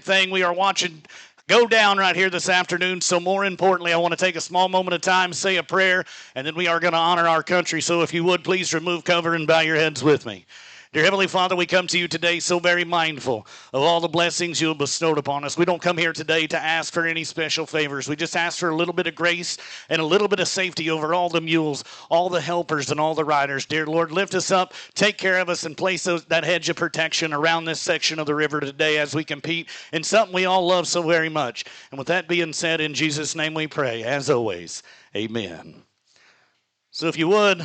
thing we are watching go down right here this afternoon. So more importantly, I want to take a small moment of time, say a prayer, and then we are going to honor our country. So if you would, please remove cover and bow your heads with me. Dear Heavenly Father, we come to you today so very mindful of all the blessings you have bestowed upon us. We don't come here today to ask for any special favors. We just ask for a little bit of grace and a little bit of safety over all the mules, all the helpers, and all the riders. Dear Lord, lift us up, take care of us, and place that hedge of protection around this section of the river today as we compete in something we all love so very much. And with that being said, in Jesus' name we pray, as always, amen. So if you would,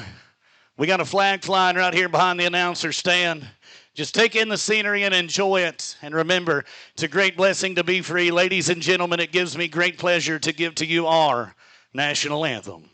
we got a flag flying right here behind the announcer stand. Just take in the scenery and enjoy it. And remember, it's a great blessing to be free. Ladies and gentlemen, it gives me great pleasure to give to you our national anthem.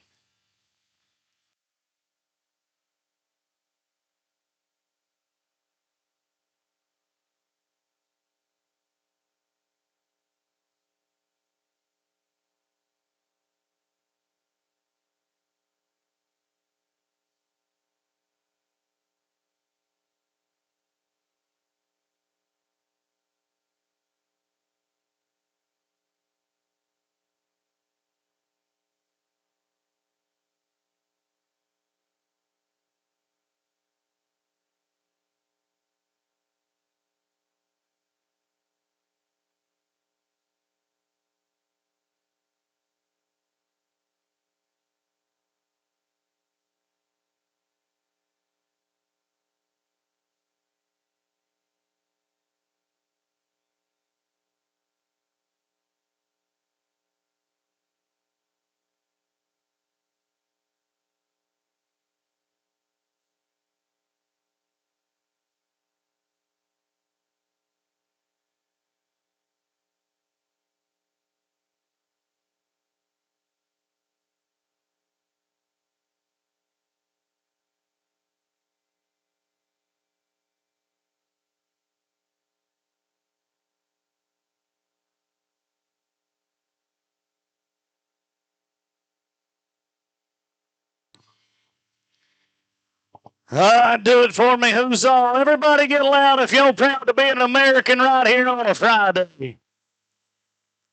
Do it for me, Huzzah. Everybody get loud if you're proud to be an American right here on a Friday.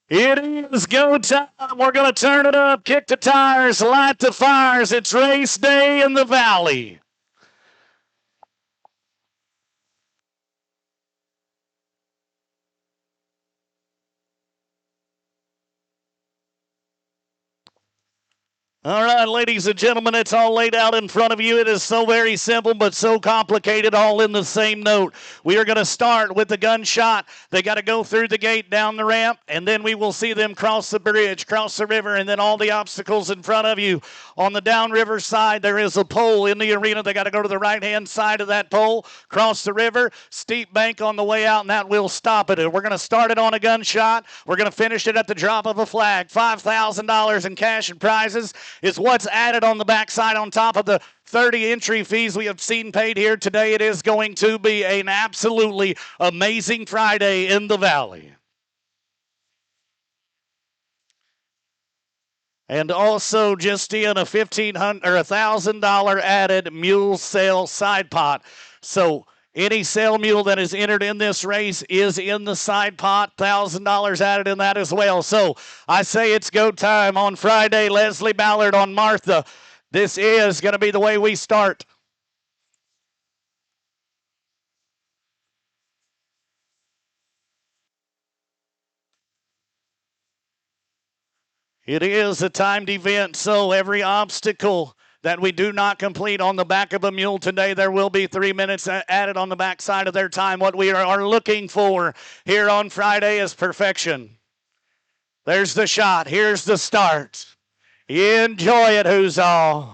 It is go time. We're going to turn it up, kick the tires, light the fires. It's race day in the valley. All right, ladies and gentlemen, it's all laid out in front of you. It is so very simple, but so complicated, all in the same note. We are going to start with the gunshot. They got to go through the gate, down the ramp, and then we will see them cross the bridge, cross the river, and then all the obstacles in front of you. On the downriver side, there is a pole in the arena. They got to go to the right-hand side of that pole, cross the river, steep bank on the way out, and that will stop it. We're going to start it on a gunshot. We're going to finish it at the drop of a flag. $5,000 in cash and prizes is what's added on the backside on top of the 30 entry fees we have seen paid here today. It is going to be an absolutely amazing Friday in the Valley. And also just in a $1,500 or $1,000 added mule sale side pot. So any sale mule that is entered in this race is in the side pot. $1,000 added in that as well. So I say it's go time on Friday. Leslie Ballard on Martha. This is going to be the way we start. It is a timed event, so every obstacle that we do not complete on the back of a mule today, there will be 3 minutes added on the backside of their time. What we are looking for here on Friday is perfection. There's the shot. Here's the start. Enjoy it, Huzzah.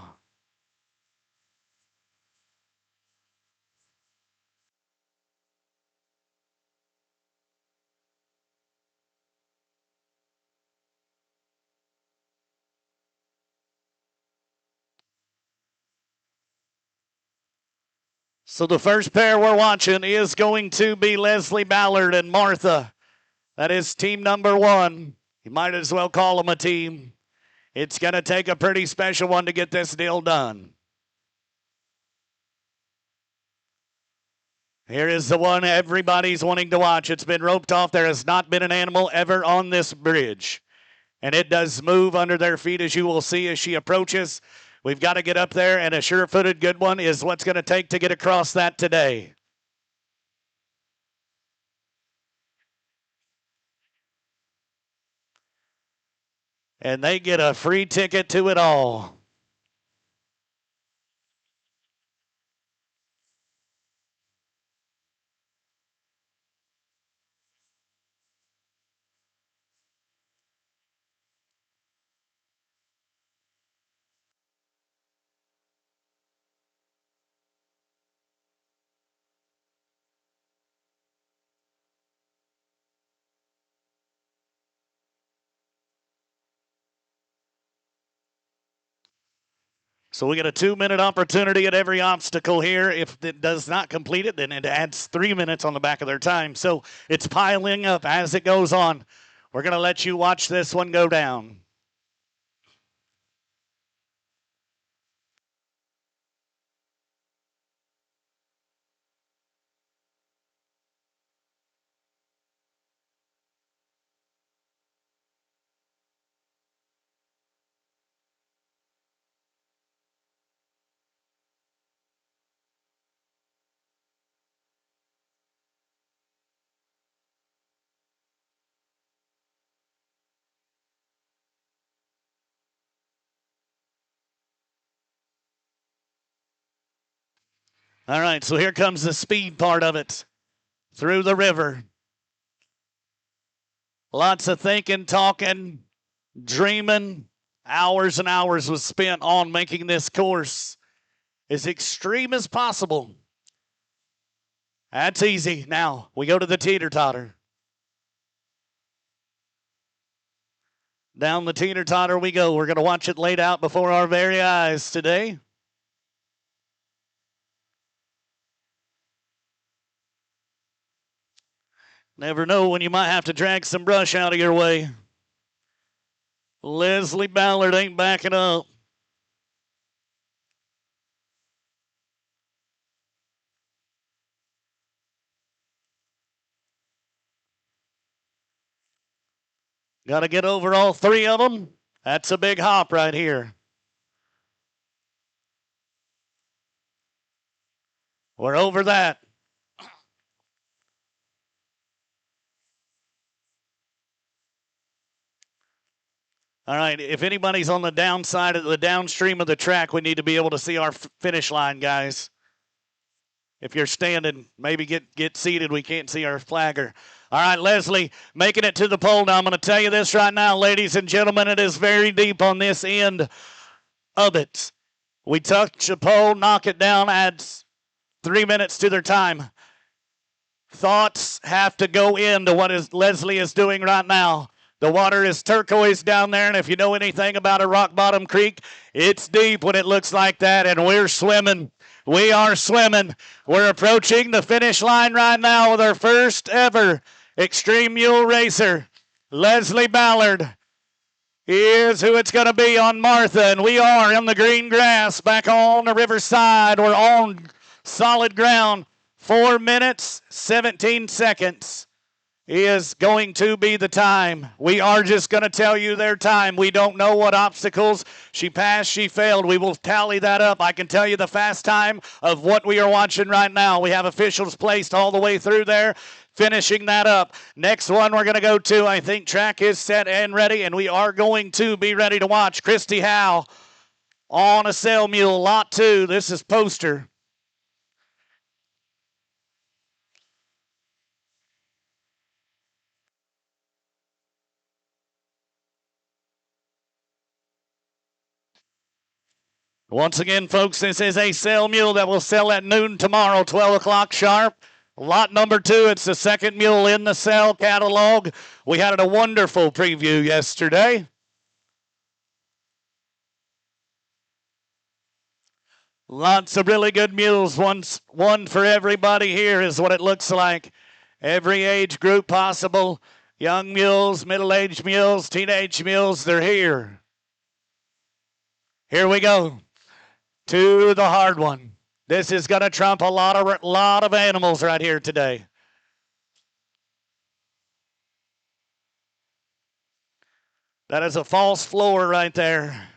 So the first pair we're watching is going to be Leslie Ballard and Martha. That is team number one. You might as well call them a team. It's going to take a pretty special one to get this deal done. Here is the one everybody's wanting to watch. It's been roped off. There has not been an animal ever on this bridge. And it does move under their feet, as you will see as she approaches. We've got to get up there, and a sure-footed good one is what's going to take to get across that today. And they get a free ticket to it all. So we get a 2-minute opportunity at every obstacle here. If it does not complete it, then it adds 3 minutes on the back of their time. So it's piling up as it goes on. We're going to let you watch this one go down. All right, so here comes the speed part of it. Through the river. Lots of thinking, talking, dreaming. Hours and hours was spent on making this course as extreme as possible. That's easy. Now we go to the teeter-totter. Down the teeter-totter we go. We're going to watch it laid out before our very eyes today. Never know when you might have to drag some brush out of your way. Leslie Ballard ain't backing up. Got to get over all three of them. That's a big hop right here. We're over that. All right, if anybody's on the downside of the downstream of the track, we need to be able to see our finish line, guys. If you're standing, maybe get seated. We can't see our flagger. All right, Leslie, making it to the pole. Now, I'm going to tell you this right now, ladies and gentlemen. It is very deep on this end of it. We touch the pole, knock it down, adds 3 minutes to their time. Thoughts have to go into what Leslie is doing right now. The water is turquoise down there, and if you know anything about a rock bottom creek, it's deep when it looks like that, and we're swimming. We are swimming. We're approaching the finish line right now with our first ever Extreme Mule racer, Leslie Ballard. Here's who it's going to be on Martha, and we are in the green grass back on the riverside. We're on solid ground. 4 minutes, 17 seconds is going to be the time. We are just going to tell you their time. We don't know what obstacles she passed, she failed. We will tally that up. I can tell you the fast time of what we are watching right now. We have officials placed all the way through there, finishing that up. Next one we're going to go to, I think track is set and ready, and we are going to be ready to watch Christy Howe on a sail mule, lot 2. This is poster. Once again, folks, this is a sail mule that will sell at noon tomorrow, 12 o'clock sharp. Lot number 2, it's the second mule in the sale catalog. We had a wonderful preview yesterday. Lots of really good mules. One for everybody here is what it looks like. Every age group possible. Young mules, middle-aged mules, teenage mules, they're here. Here we go. To the hard one. This is going to trump a lot of animals right here today. That is a false floor right there.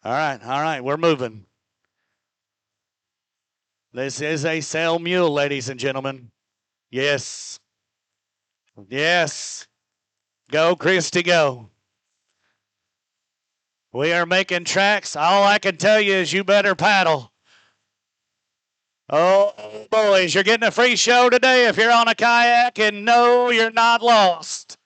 All right, we're moving. This is a sale mule, ladies and gentlemen. Yes. Yes. Go, Christy, go. We are making tracks. All I can tell you is you better paddle. Oh, boys, you're getting a free show today if you're on a kayak, and no, you're not lost.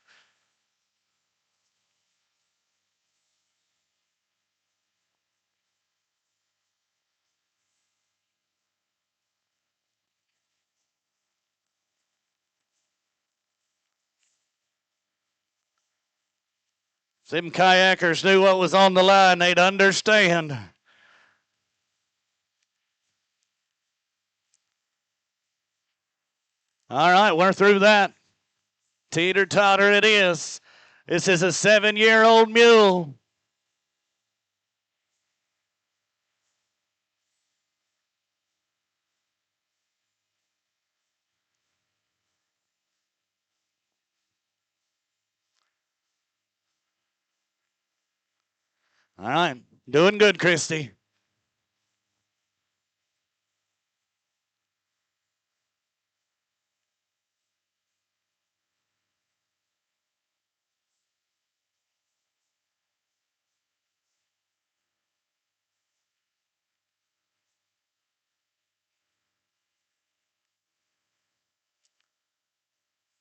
Them kayakers knew what was on the line. They'd understand. All right, we're through that. Teeter-totter it is. This is a 7-year-old mule. All right, doing good, Christy.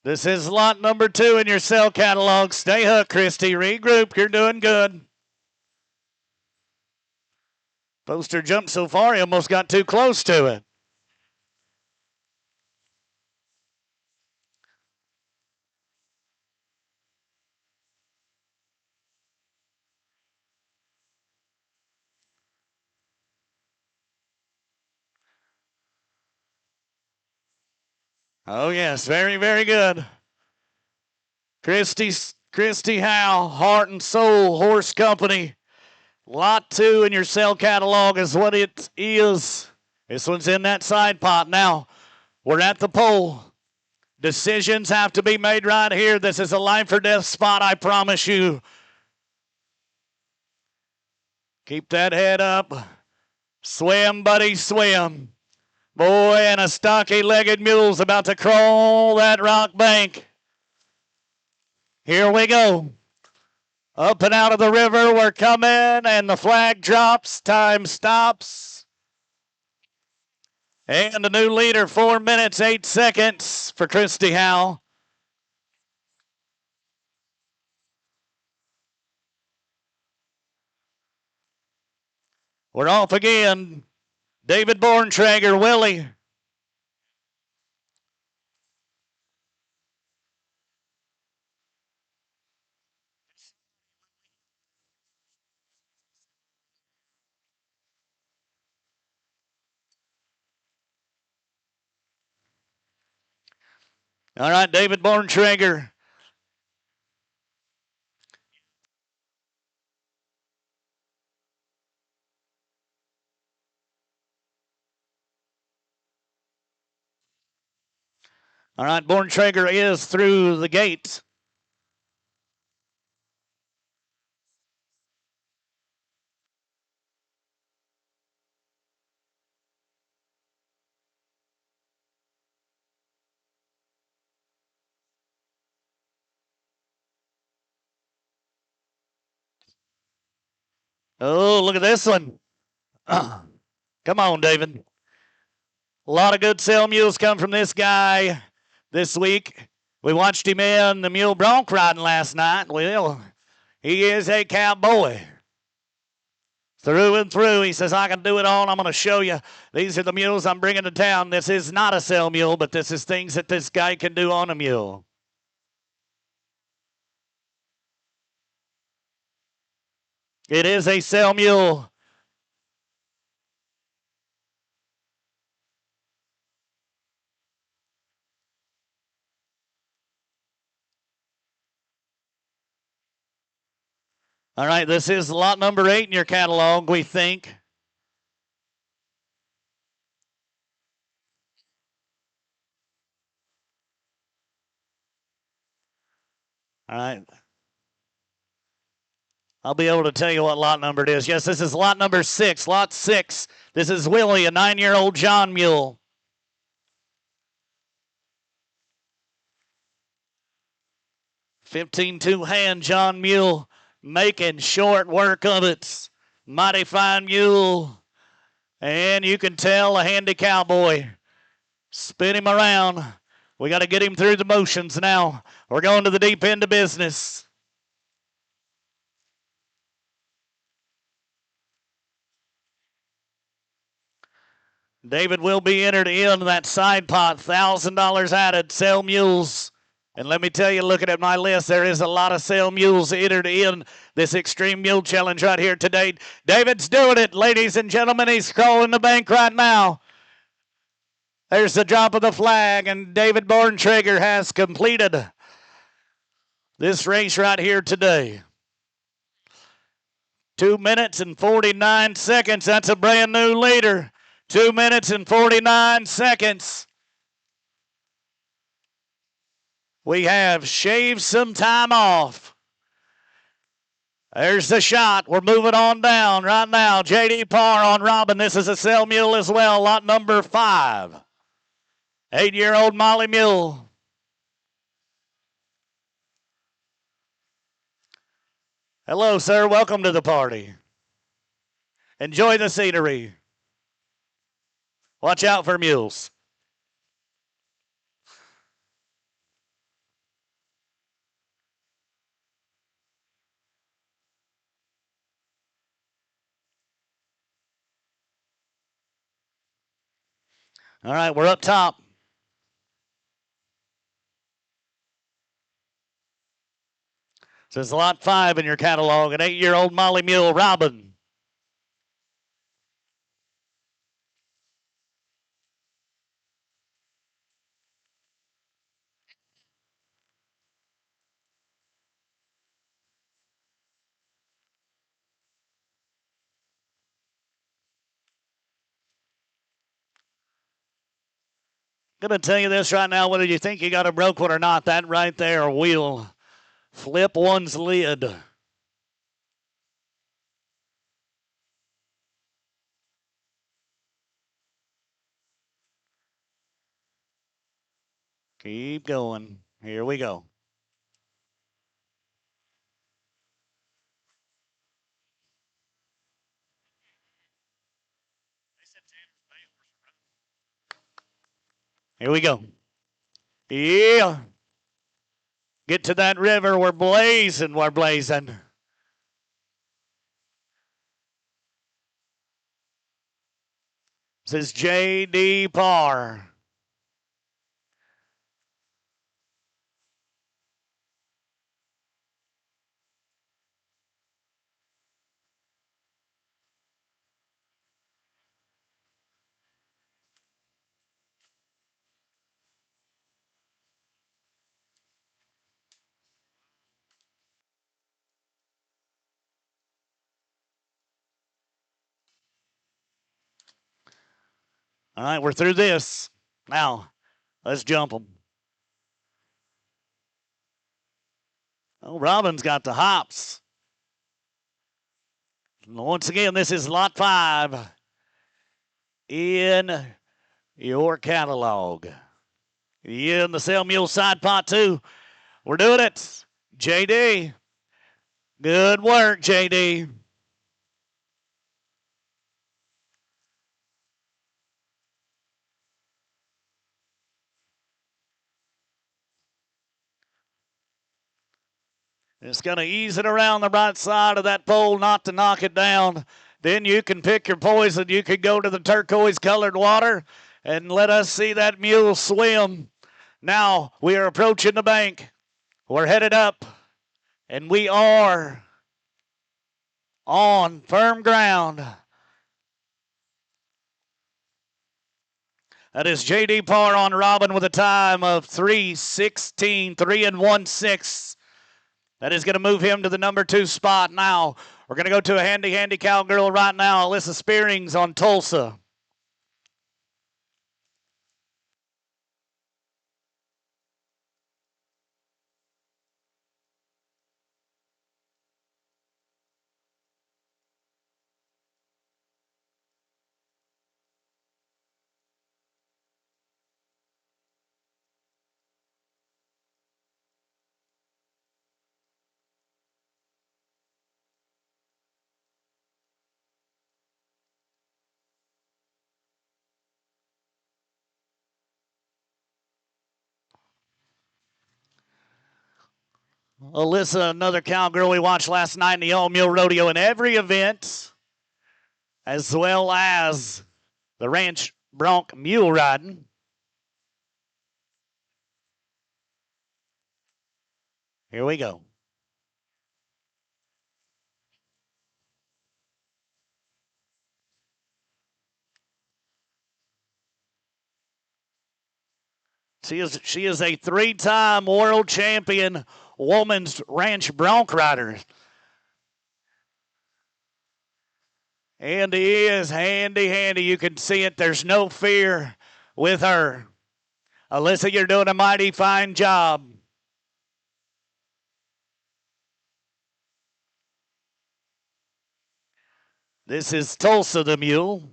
This is lot number 2 in your cell catalog. Stay hooked, Christy. Regroup. You're doing good. Poster jumped so far, he almost got too close to it. Oh, yes. Very, very good. Christy Howe, Heart and Soul Horse Company. Lot 2 in your cell catalog is what it is. This one's in that side pot. Now, we're at the pole. Decisions have to be made right here. This is a life or death spot, I promise you. Keep that head up. Swim, buddy, swim. Boy, and a stocky-legged mule's about to crawl that rock bank. Here we go. Up and out of the river, we're coming, and the flag drops. Time stops. And the new leader, 4 minutes, 8 seconds for Christy Howe. We're off again. David Borntrager, Willie. All right, David Borntrager. All right, Borntrager is through the gate. Oh, look at this one. Come on, David. A lot of good sale mules come from this guy this week. We watched him in the mule bronc riding last night. Well, he is a cowboy. Through and through, he says, I can do it all, and I'm going to show you. These are the mules I'm bringing to town. This is not a sale mule, but this is things that this guy can do on a mule. It is a sale mule. All right, this is lot number 8 in your catalog, we think. All right. I'll be able to tell you what lot number it is. Yes, this is lot number 6. Lot 6. This is Willie, a 9-year-old John mule. 15-2 hand John Mule making short work of it. Mighty fine mule. And you can tell a handy cowboy. Spin him around. We got to get him through the motions now. We're going to the deep end of business. David will be entered in that side pot. $1,000 added. Sell mules. And let me tell you, looking at my list, there is a lot of sale mules entered in this Extreme Mule Challenge right here today. David's doing it, ladies and gentlemen. He's crawling the bank right now. There's the drop of the flag, and David Borntrager has completed this race right here today. 2 minutes and 49 seconds. That's a brand new leader. 2 minutes and 49 seconds. We have shaved some time off. There's the shot. We're moving on down right now. J.D. Parr on Robin. This is a sale mule as well, lot number 5. 8-year-old Molly Mule. Hello, sir. Welcome to the party. Enjoy the scenery. Watch out for mules. All right, we're up top. This is lot 5 in your catalog. An 8-year-old Molly Mule, Robin. Gonna tell you this right now, whether you think you got a broke one or not, that right there will flip one's lid. Keep going. Here we go. Here we go. Yeah. Get to that river. We're blazing. We're blazing. This is J.D. Parr. All right, we're through this. Now, let's jump them. Oh, Robin's got the hops. Once again, this is lot 5 in your catalog. In the sale mule side pot, too. We're doing it. JD. Good work, JD. It's going to ease it around the right side of that pole, not to knock it down. Then you can pick your poison. You can go to the turquoise-colored water and let us see that mule swim. Now we are approaching the bank. We're headed up, and we are on firm ground. That is J.D. Parr on Robin with a time of 3:16, 3 1/6. That is going to move him to the number 2 spot. Now, we're going to go to a handy cowgirl right now. Alyssa Spearings on Tulsa. Alyssa, another cowgirl we watched last night in the Old Mule Rodeo in every event, as well as the Ranch Bronc Mule riding. Here we go. She is a 3-time world champion woman's ranch bronc rider. And he is handy. You can see it. There's no fear with her. Alyssa, you're doing a mighty fine job. This is Tulsa the Mule.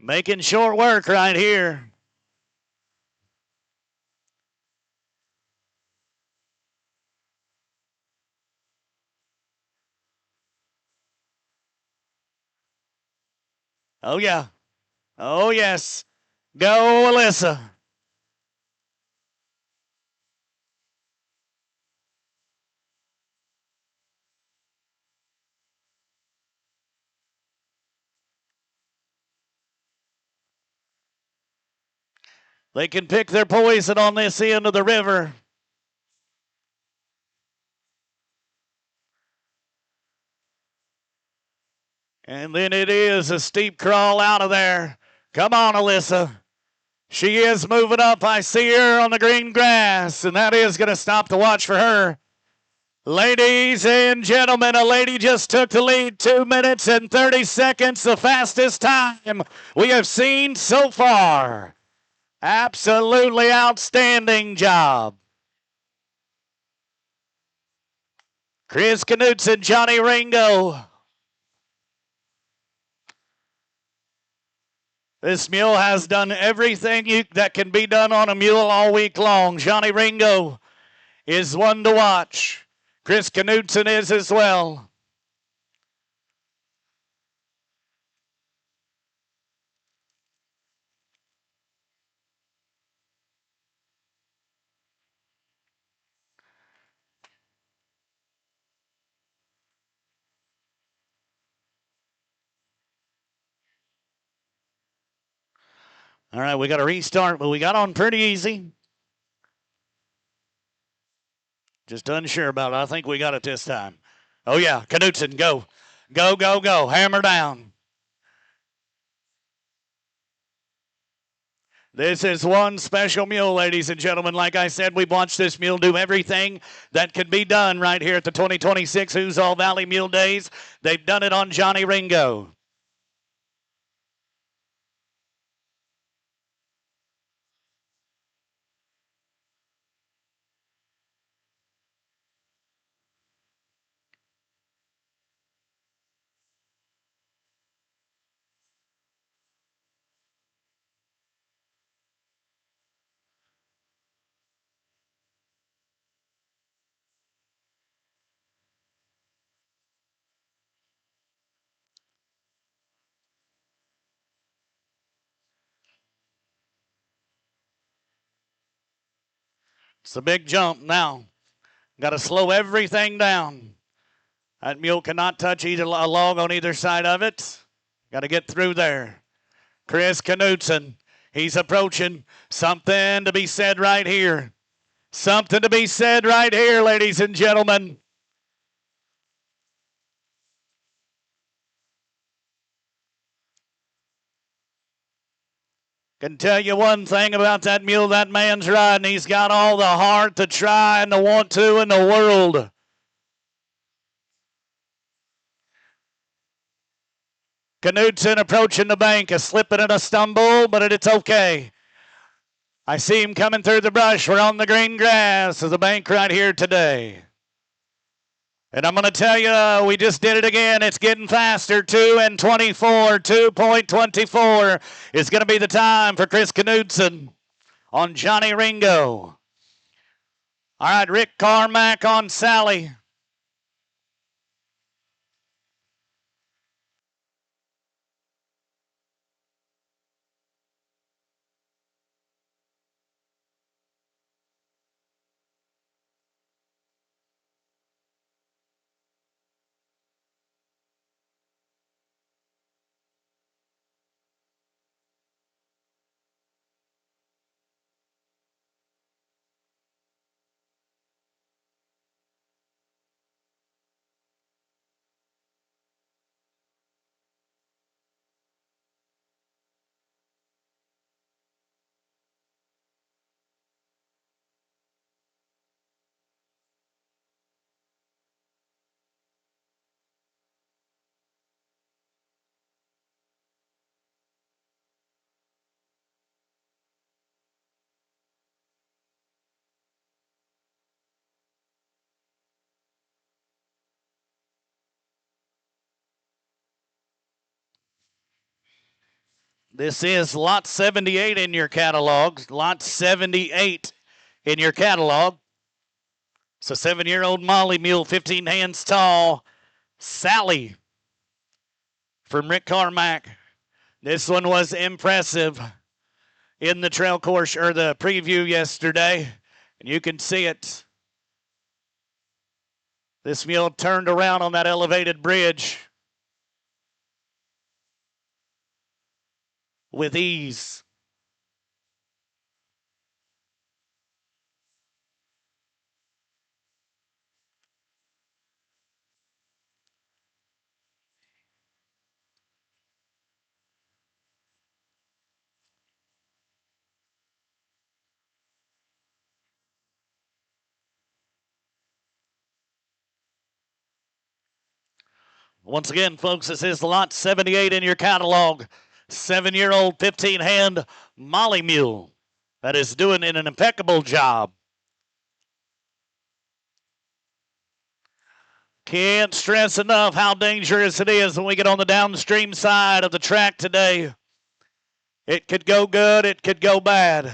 Making short work right here. Oh, yeah. Oh, yes. Go, Alyssa. They can pick their poison on this end of the river. And then it is a steep crawl out of there. Come on, Alyssa. She is moving up. I see her on the green grass, and that is going to stop the watch for her. Ladies and gentlemen, a lady just took the lead, 2 minutes and 30 seconds, the fastest time we have seen so far. Absolutely outstanding job. Chris Knutson, Johnny Ringo. This mule has done everything that can be done on a mule all week long. Johnny Ringo is one to watch. Chris Knutson is as well. All right, we got to restart, but we got on pretty easy. Just unsure about it. I think we got it this time. Oh, yeah. Knutson, go. Go. Hammer down. This is one special mule, ladies and gentlemen. Like I said, we've watched this mule do everything that can be done right here at the 2026 Huzzah Valley Mule Days. They've done it on Johnny Ringo. It's a big jump now. Got to slow everything down. That mule cannot touch either a log on either side of it. Got to get through there. Chris Knudsen. He's approaching. Something to be said right here. Something to be said right here, ladies and gentlemen. Can tell you one thing about that mule that man's riding. He's got all the heart, the try, and the want to in the world. Knudsen approaching the bank, a slipping and a stumble, but it's okay. I see him coming through the brush. We're on the green grass of the bank right here today. And I'm going to tell you, we just did it again. It's getting faster. 2:24. 2.24 is going to be the time for Chris Knudsen on Johnny Ringo. All right, Rick Carmack on Sally. This is lot 78 in your catalog. Lot 78 in your catalog. So 7-year-old Molly Mule, 15 hands tall. Sally from Rick Carmack. This one was impressive in the trail course or the preview yesterday. And you can see it. This mule turned around on that elevated bridge with ease. Once again, folks, this is lot 78 in your catalog. 7-year-old, 15-hand Molly Mule that is doing an impeccable job. Can't stress enough how dangerous it is when we get on the downstream side of the track today. It could go good, it could go bad.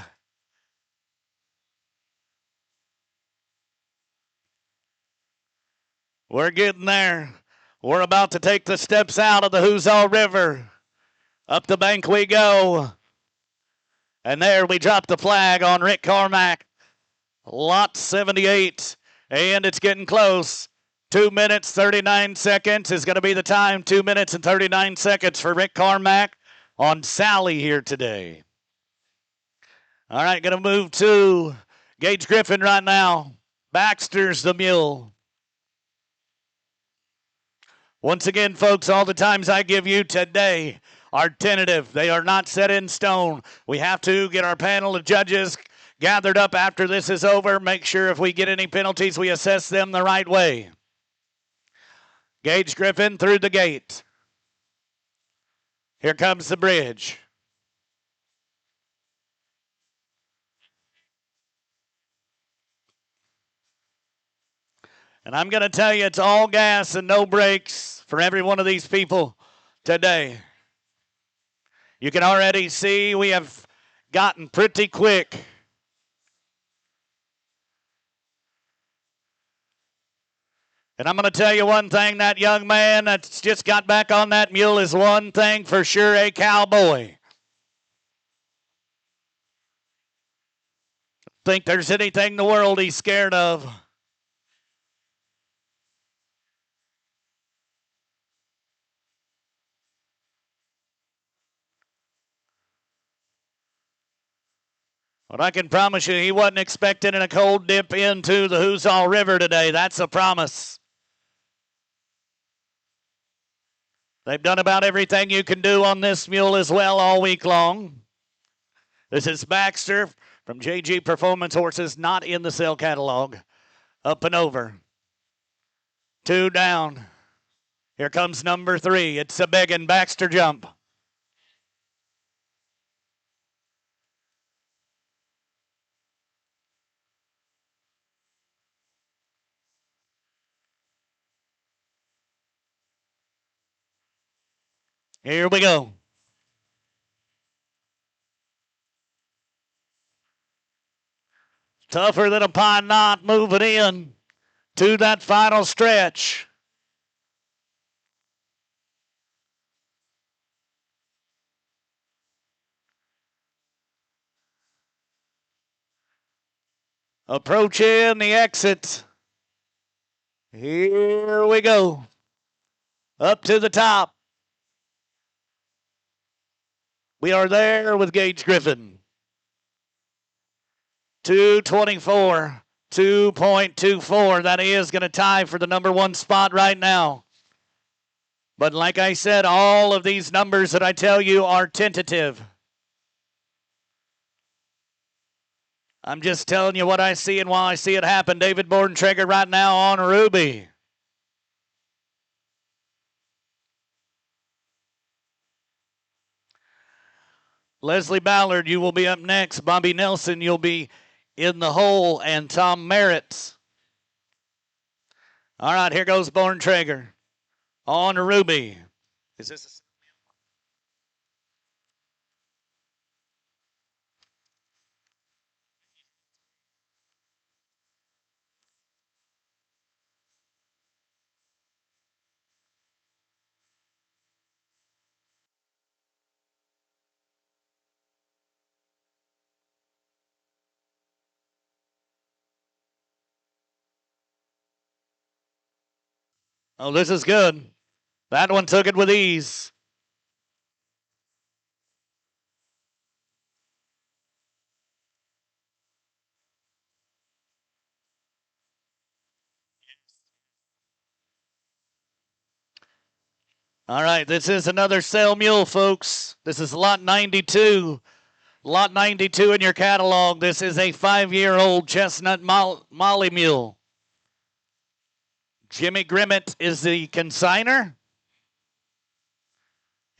We're getting there. We're about to take the steps out of the Huzzah River. Up the bank we go. And there we drop the flag on Rick Carmack. Lot 78. And it's getting close. 2 minutes, 39 seconds is going to be the time. 2 minutes and 39 seconds for Rick Carmack on Sally here today. All right, going to move to Gage Griffin right now. Baxter's the mule. Once again, folks, all the times I give you today are tentative. They are not set in stone. We have to get our panel of judges gathered up after this is over. Make sure if we get any penalties, we assess them the right way. Gage Griffin through the gate. Here comes the bridge. And I'm going to tell you, it's all gas and no brakes for every one of these people today. You can already see we have gotten pretty quick. And I'm going to tell you one thing, that young man that's just got back on that mule is one thing for sure, a cowboy. Think there's anything in the world he's scared of. But I can promise you he wasn't expecting a cold dip into the Huzzah River today. That's a promise. They've done about everything you can do on this mule as well all week long. This is Baxter from JG Performance Horses, not in the sale catalog. Up and over. 2 down. Here comes number 3. It's a begging Baxter jump. Here we go. Tougher than a pine knot moving in to that final stretch. Approaching the exit. Here we go. Up to the top. We are there with Gage Griffin. 2:24, 2.24. That is going to tie for the number 1 spot right now. But like I said, all of these numbers that I tell you are tentative. I'm just telling you what I see and why I see it happen. David Bordentrager right now on Ruby. Leslie Ballard, you will be up next. Bobby Nelson, you'll be in the hole. And Tom Merritt. All right, here goes Bordentrager on Ruby. Is this a... Oh, this is good. That one took it with ease. All right, this is another sale mule, folks. This is lot 92. Lot 92 in your catalog. This is a 5-year-old chestnut Molly mule. Jimmy Grimmett is the consigner.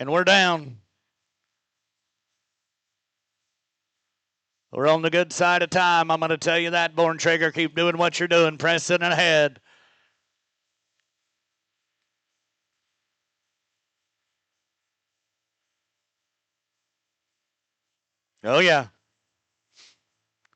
And we're down. We're on the good side of time. I'm going to tell you that, Bordentrager. Keep doing what you're doing. Pressing ahead. Oh, yeah.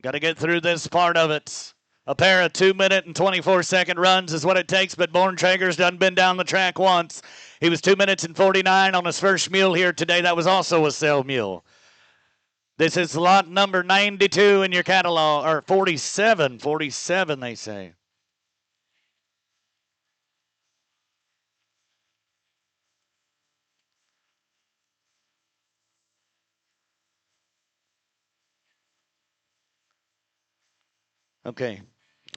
Got to get through this part of it. A pair of 2-minute and 24-second runs is what it takes, but Bordentrager's done been down the track once. He was 2 minutes and 49 on his first mule here today. That was also a sale mule. This is lot number 92 in your catalog, or 47, they say. Okay.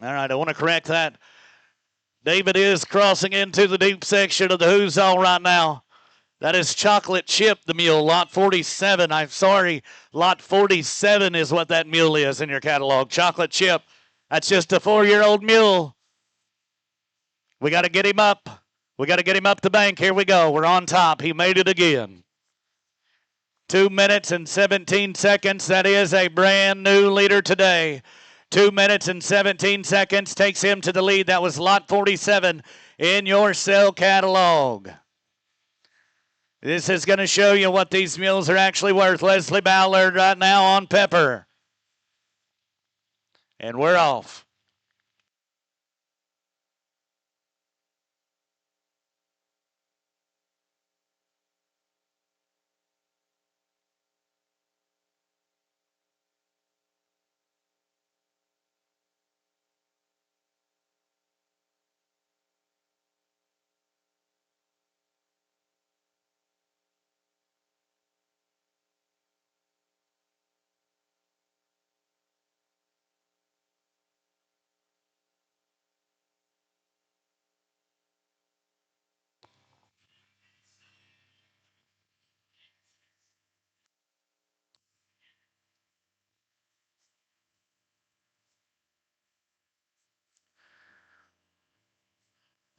All right, I want to correct that. David is crossing into the deep section of the Huzzah right now. That is Chocolate Chip, the mule, lot 47. I'm sorry, lot 47 is what that mule is in your catalog. Chocolate Chip. That's just a 4-year-old mule. We got to get him up. We got to get him up the bank. Here we go. We're on top. He made it again. 2 minutes and 17 seconds. That is a brand new leader today. 2 minutes and 17 seconds takes him to the lead. That was lot 47 in your sale catalog. This is going to show you what these mules are actually worth. Leslie Ballard right now on Pepper. And we're off.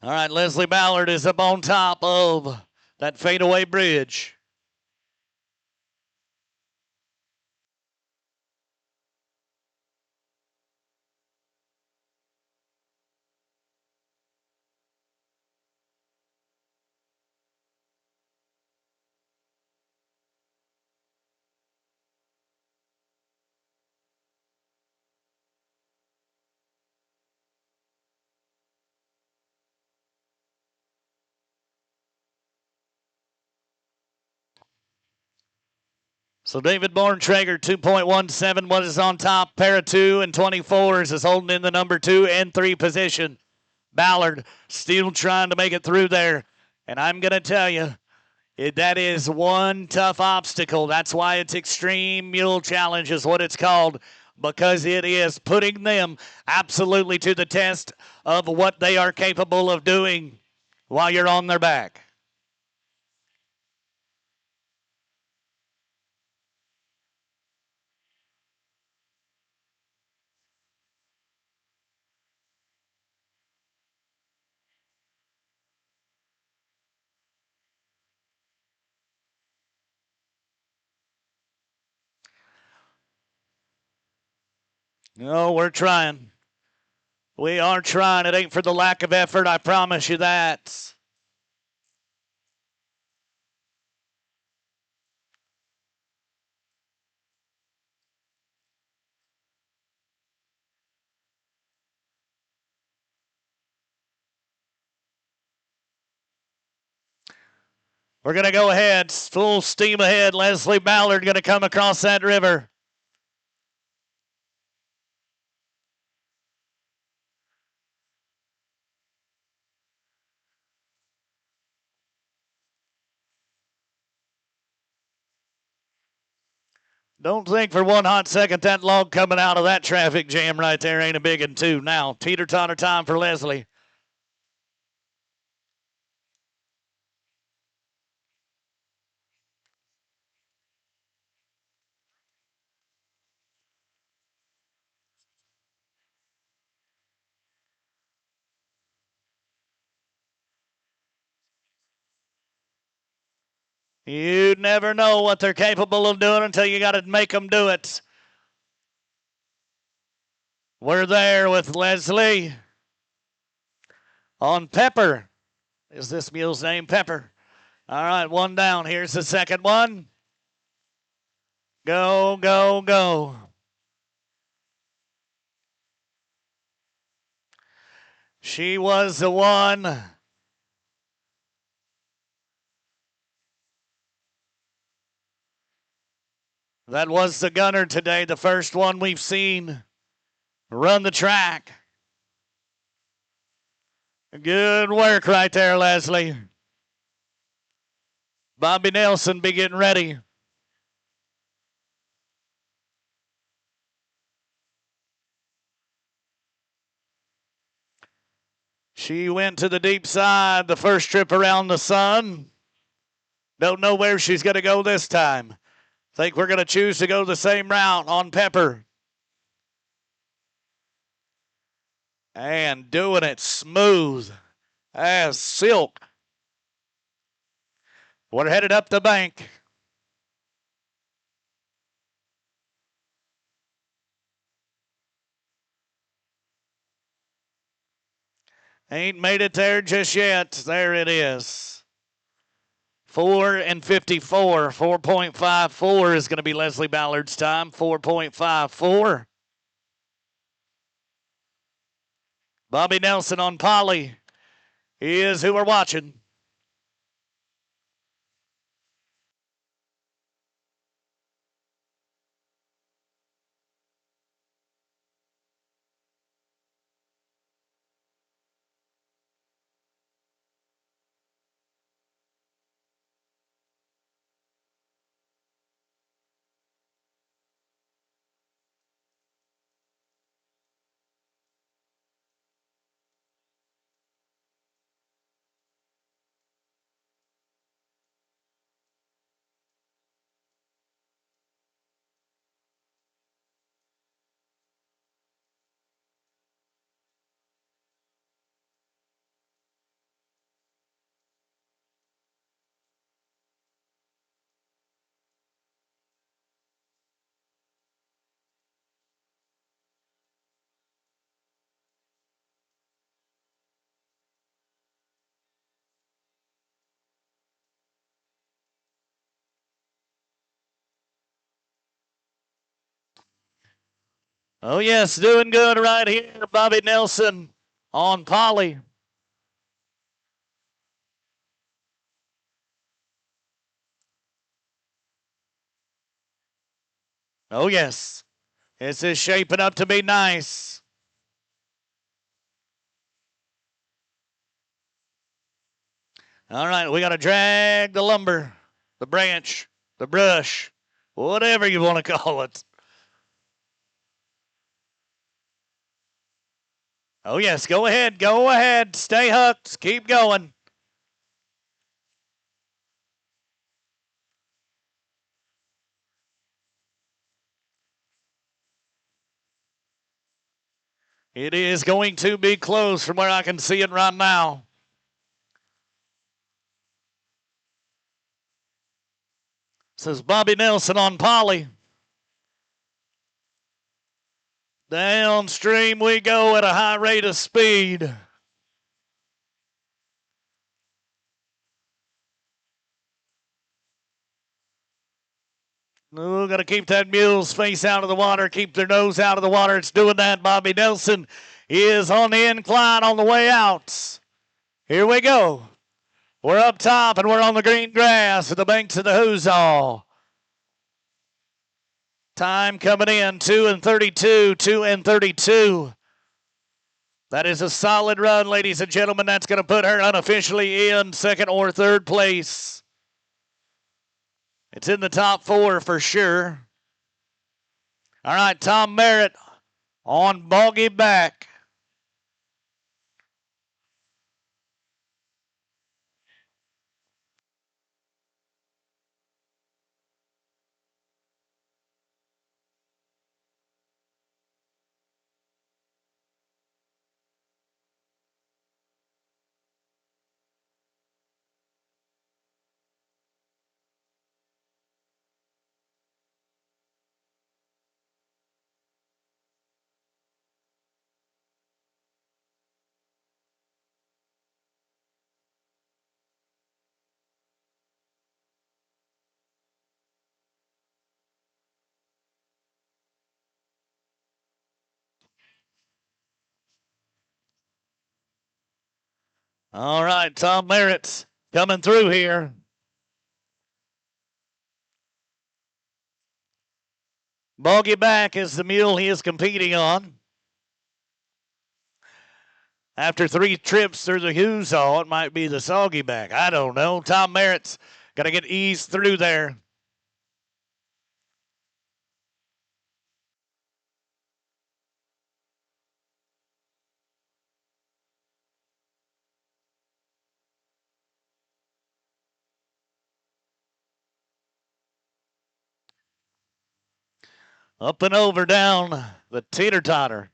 All right, Leslie Ballard is up on top of that fadeaway bridge. So David Borntrager, 2.17, what is on top. Pair of 2 and 24s is holding in the number 2 and 3 position. Ballard still trying to make it through there. And I'm going to tell you, that is one tough obstacle. That's why it's Extreme Mule Challenge is what it's called, because it is putting them absolutely to the test of what they are capable of doing while you're on their back. No, we're trying. We are trying. It ain't for the lack of effort, I promise you that. We're going to go ahead, full steam ahead. Leslie Ballard going to come across that river. Don't think for one hot second that log coming out of that traffic jam right there ain't a big one, too. Now, teeter-totter time for Leslie. You never know what they're capable of doing until you got to make them do it. We're there with Leslie on Pepper. Is this mule's name? Pepper. All right, one down. Here's the second one. Go, go, go. She was the one. That was the gunner today, the first one we've seen run the track. Good work right there, Leslie. Bobby Nelson be getting ready. She went to the deep side the first trip around the sun. Don't know where she's going to go this time. Think we're going to choose to go the same route on Pepper. And doing it smooth as silk. We're headed up the bank. Ain't made it there just yet. There it is. 4 and 54. 4.54 is going to be Leslie Ballard's time. 4.54. Bobby Nelson on Polly is who we're watching. Oh, yes, doing good right here. Bobby Nelson on Polly. Oh, yes. This is shaping up to be nice. All right, we got to drag the lumber, the branch, the brush, whatever you want to call it. Oh, yes, go ahead, go ahead. Stay hooked, keep going. It is going to be close from where I can see it right now. Says Bobby Nelson on Polly. Downstream we go at a high rate of speed. Oh, got to keep that mule's face out of the water, keep their nose out of the water. It's doing that. Bobby Nelson is on the incline on the way out. Here we go. We're up top and we're on the green grass at the banks of the Huzzah. Time coming in, 2:32, 2:32. That is a solid run, ladies and gentlemen. That's going to put her unofficially in second or third place. It's in the top four for sure. All right, Tom Merritt on Boggy Back. All right, Tom Merritt's coming through here. Boggy Back is the mule he is competing on. After 3 trips through the Huzzah, it might be the Soggy Back. I don't know. Tom Merritt's got to get eased through there. Up and over down the teeter-totter.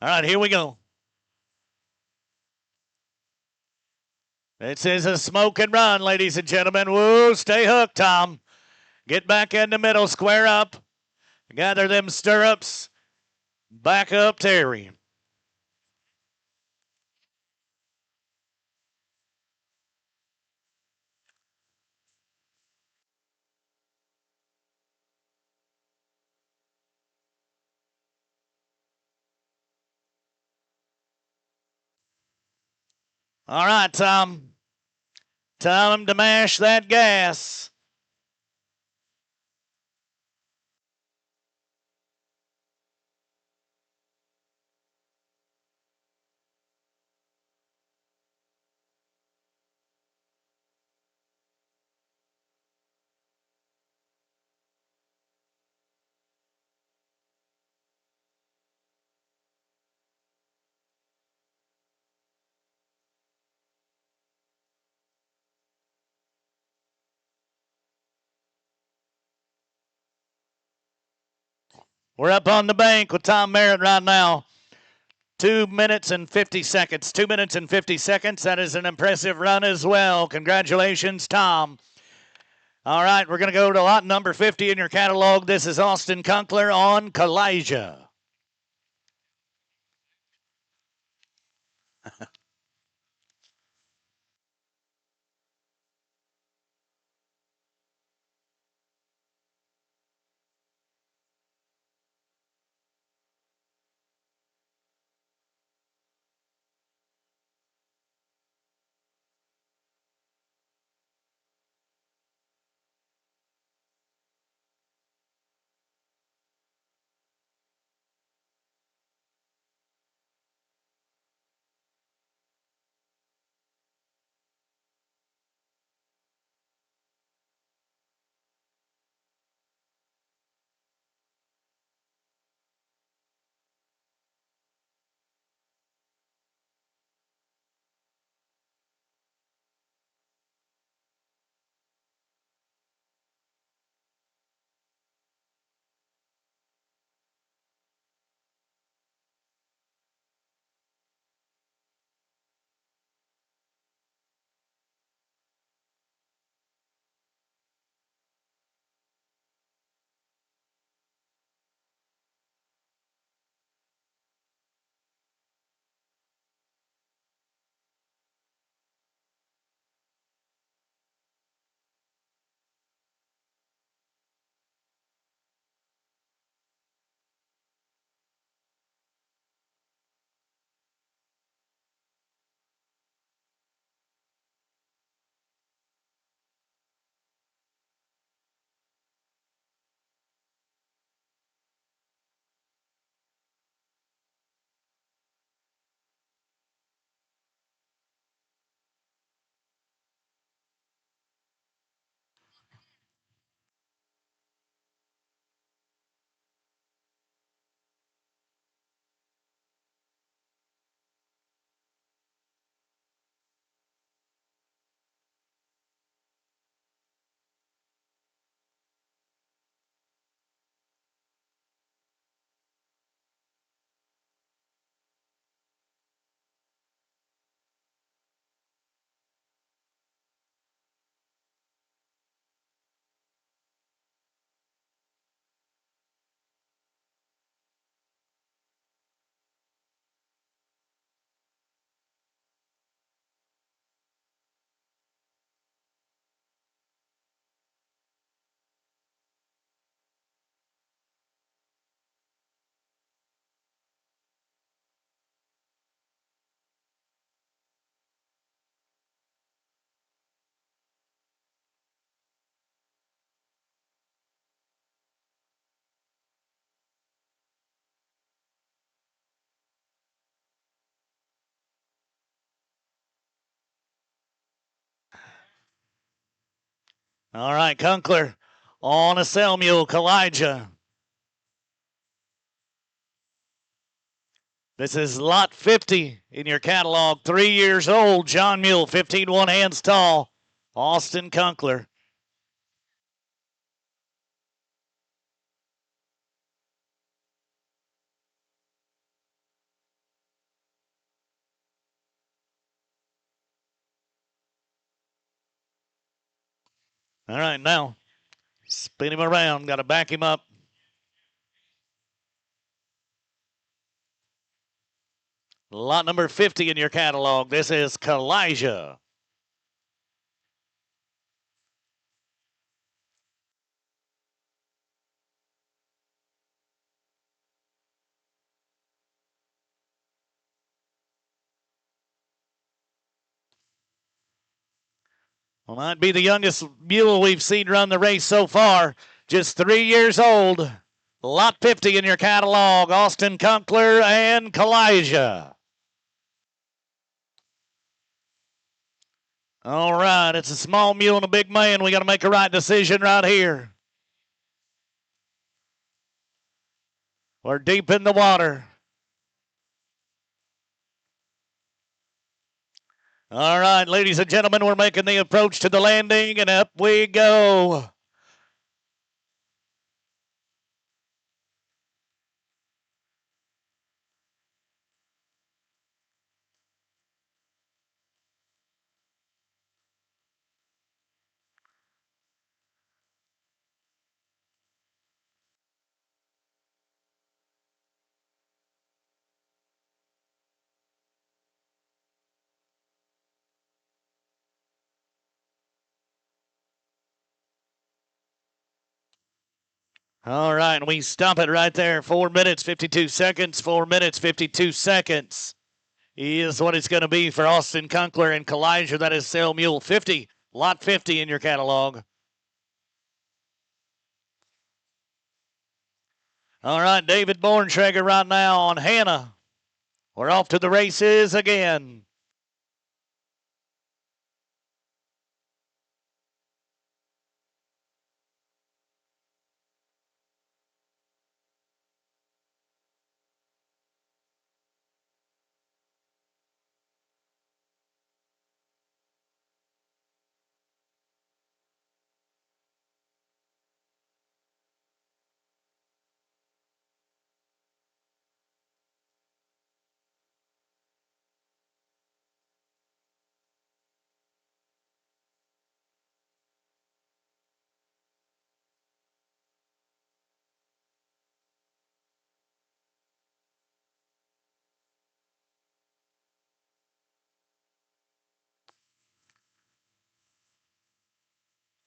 All right, here we go. This is a smoke and run, ladies and gentlemen. Woo, stay hooked, Tom. Get back in the middle, square up. Gather them stirrups. Back up, Terry. All right, Tom. Time to mash that gas. We're up on the bank with Tom Merritt right now. 2 minutes and 50 seconds. 2 minutes and 50 seconds. That is an impressive run as well. Congratulations, Tom. All right, we're going to go to lot number 50 in your catalog. This is Austin Kunkler on Kalijah. All right, Kunkler on a sell mule, Kalijah. This is lot 50 in your catalog. 3 years old, John Mule, 15 1 hands tall, Austin Kunkler. All right, now spin him around. Got to back him up. Lot number 50 in your catalog. This is Kalijah. Well, might be the youngest mule we've seen run the race so far. Just 3 years old. Lot 50 in your catalog. Austin Kunkler and Kalijah. All right, it's a small mule and a big man. We got to make a right decision right here. We're deep in the water. All right, ladies and gentlemen, we're making the approach to the landing, and up we go. All right, and we stop it right there. 4 minutes, 52 seconds. 4 minutes, 52 seconds is what it's going to be for Austin Kunkler and Kalijah. That is Sale Mule 50, lot 50 in your catalog. All right, David Borntrager right now on Hannah. We're off to the races again.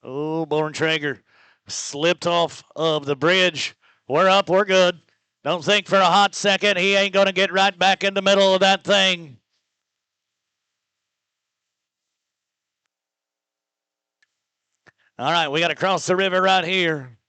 Oh, Borntrager slipped off of the bridge. We're up, we're good. Don't think for a hot second he ain't going to get right back in the middle of that thing. All right, we got to cross the river right here.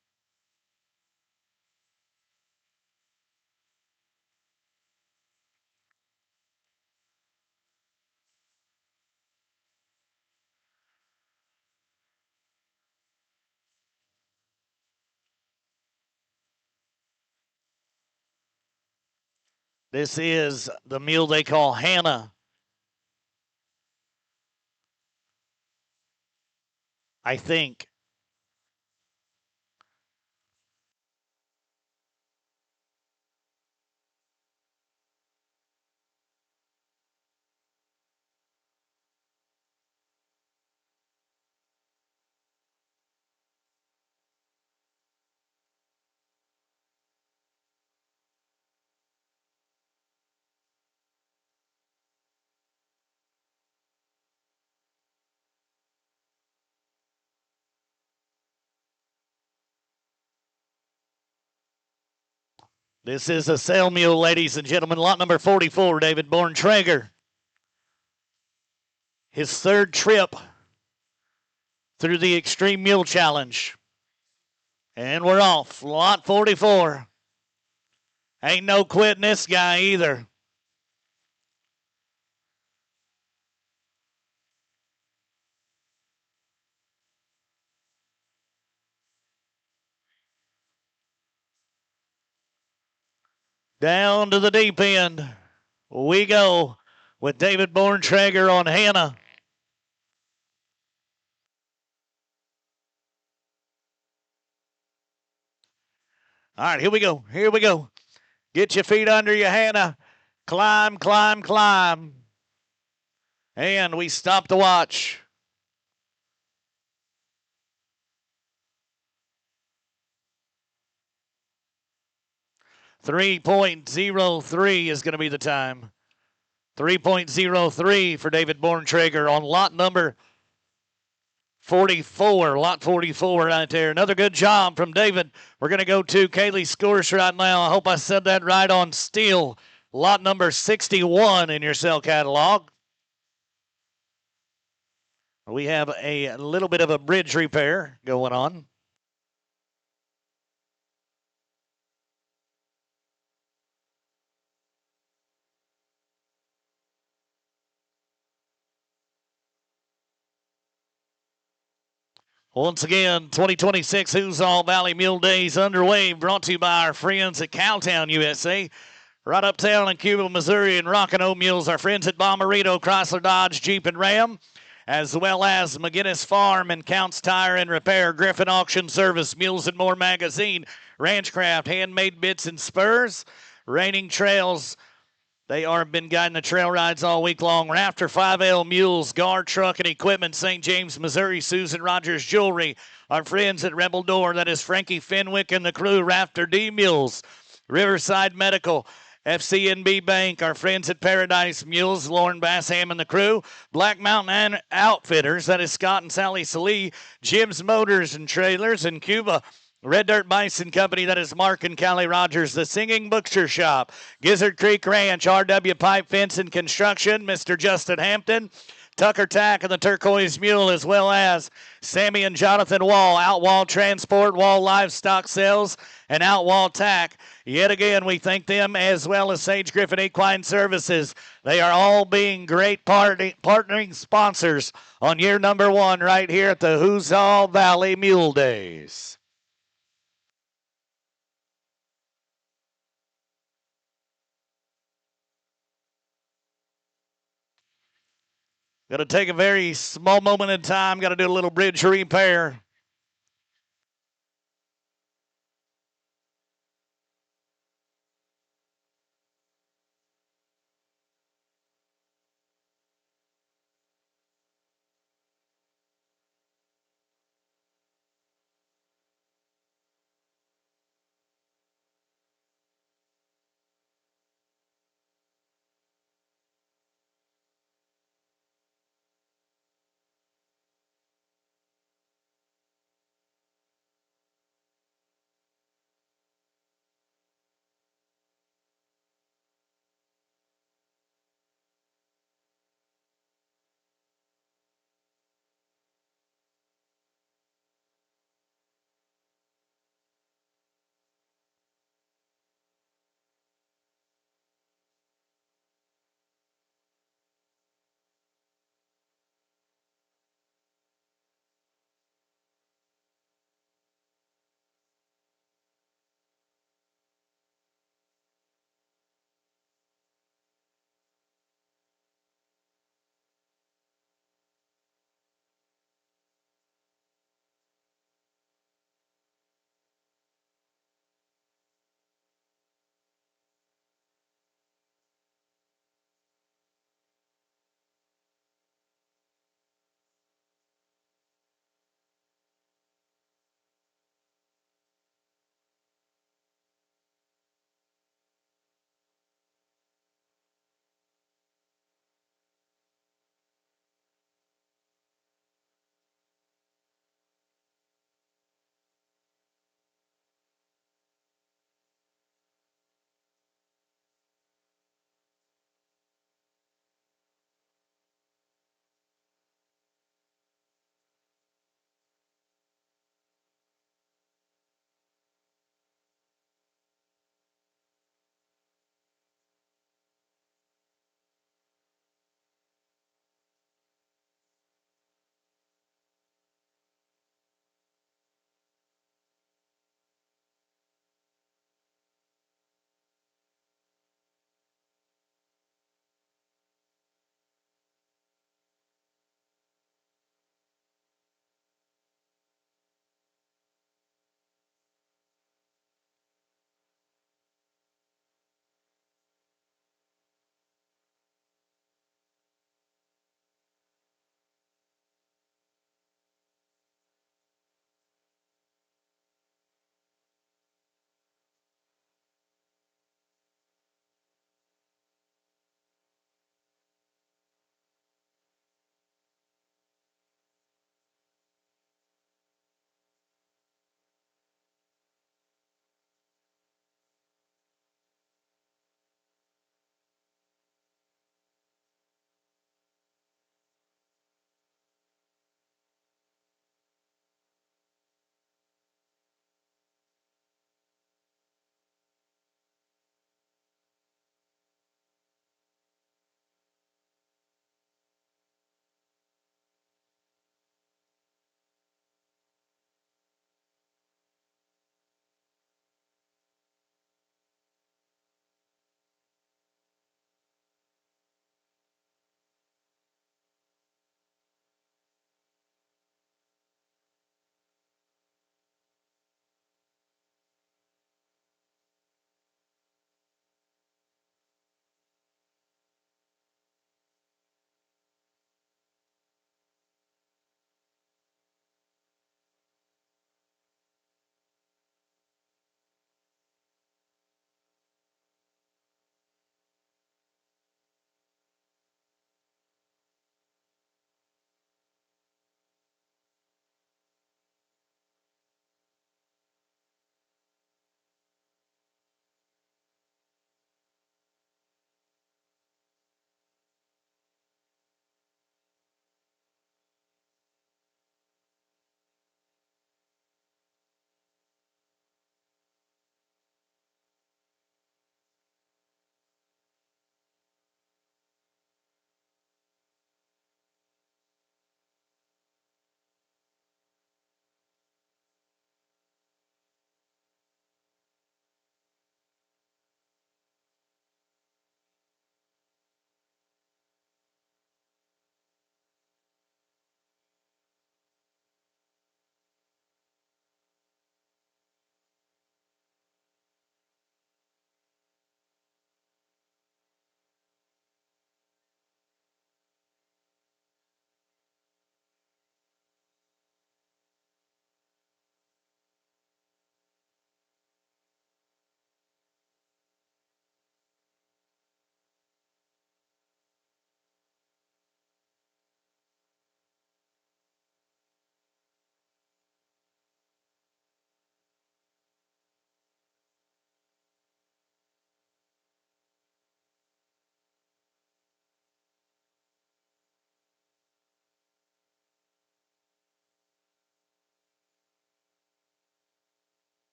This is the mule they call Hannah. I think. This is a sale mule, ladies and gentlemen. Lot number 44, David Borntrager. His third trip through the Extreme Mule Challenge. And we're off. Lot 44. Ain't no quitting this guy either. Down to the deep end we go with David Borntrager on Hannah. All right, here we go. Here we go. Get your feet under you, Hannah. Climb, climb, climb. And we stop the watch. .03 is going to be the time. 3.03 for David Borntrager on lot number 44. Lot 44 right there. Another good job from David. We're going to go to Kaylee Scores right now. I hope I said that right on steel. Lot number 61 in your cell catalog. We have a little bit of a bridge repair going on. Once again, 2026 Huzzah Valley Mule Days underway, brought to you by our friends at Cowtown, USA. Right uptown in Cuba, Missouri, and Rock'n Mules, our friends at Bommarito, Chrysler, Dodge, Jeep, and Ram, as well as McGinnis Farm and Counts Tire and Repair, Griffin Auction Service, Mules and More Magazine, Ranchcraft, Handmade Bits and Spurs, Raining Trails. They are been guiding the trail rides all week long. Rafter 5L Mules, Guard Truck and Equipment, St. James, Missouri, Susan Rogers Jewelry. Our friends at Rebel Door, that is Frankie Fenwick and the crew, Rafter D Mules, Riverside Medical, FCNB Bank, our friends at Paradise Mules, Lauren Bassham and the crew, Black Mountain Outfitters, that is Scott and Sally Salee, Jim's Motors and Trailers in Cuba, Red Dirt Bison Company, that is Mark and Callie Rogers, the Singing Butcher Shop, Gizzard Creek Ranch, RW Pipe Fence and Construction, Mr. Justin Hampton, Tucker Tack and the Turquoise Mule, as well as Sammy and Jonathan Wall, Outwall Transport, Wall Livestock Sales, and Outwall Tack. Yet again, we thank them, as well as Sage Griffin Equine Services. They are all being great partnering sponsors on year number 1 right here at the Huzzah Valley Mule Days. Going to take a very small moment in time. Got to do a little bridge repair.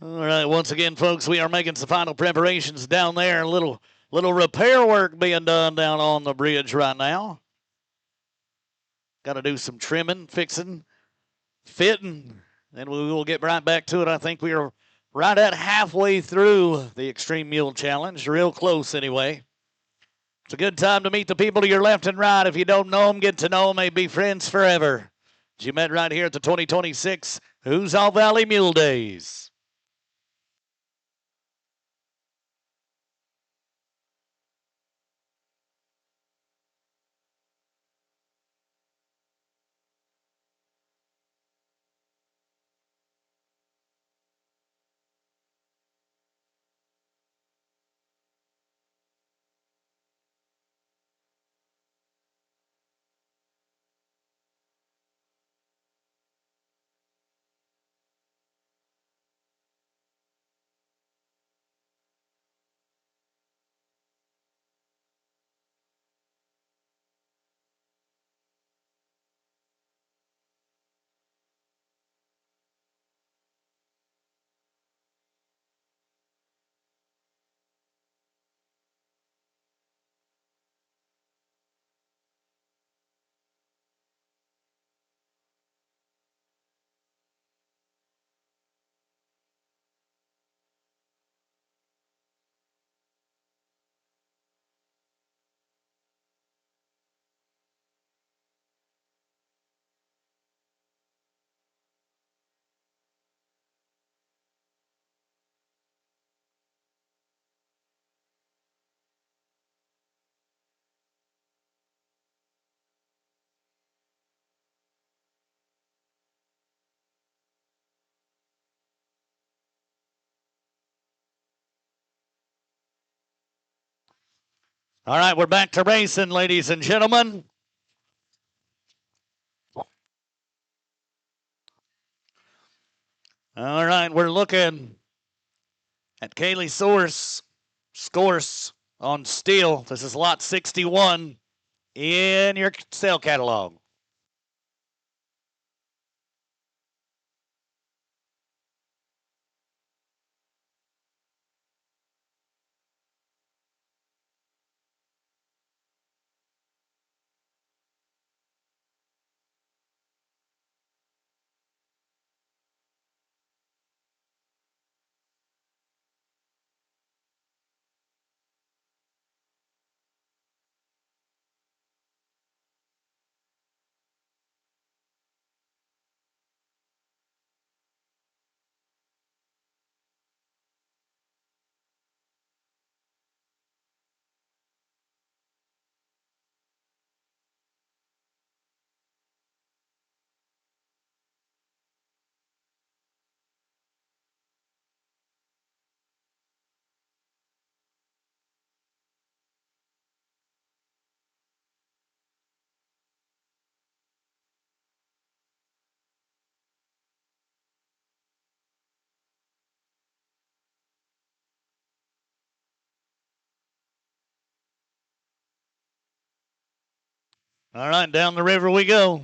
All right, once again, folks, we are making some final preparations down there. A little repair work being done down on the bridge right now. Got to do some trimming, fixing, fitting, and we will get right back to it. I think we are right at halfway through the Extreme Mule Challenge, real close anyway. It's a good time to meet the people to your left and right. If you don't know them, get to know them. May be friends forever. As you met right here at the 2026 Huzzah Valley Mule Days. All right, we're back to racing, ladies and gentlemen. All right, we're looking at Kaylee Source scores on steel. This is lot 61 in your sale catalog. All right, down the river we go.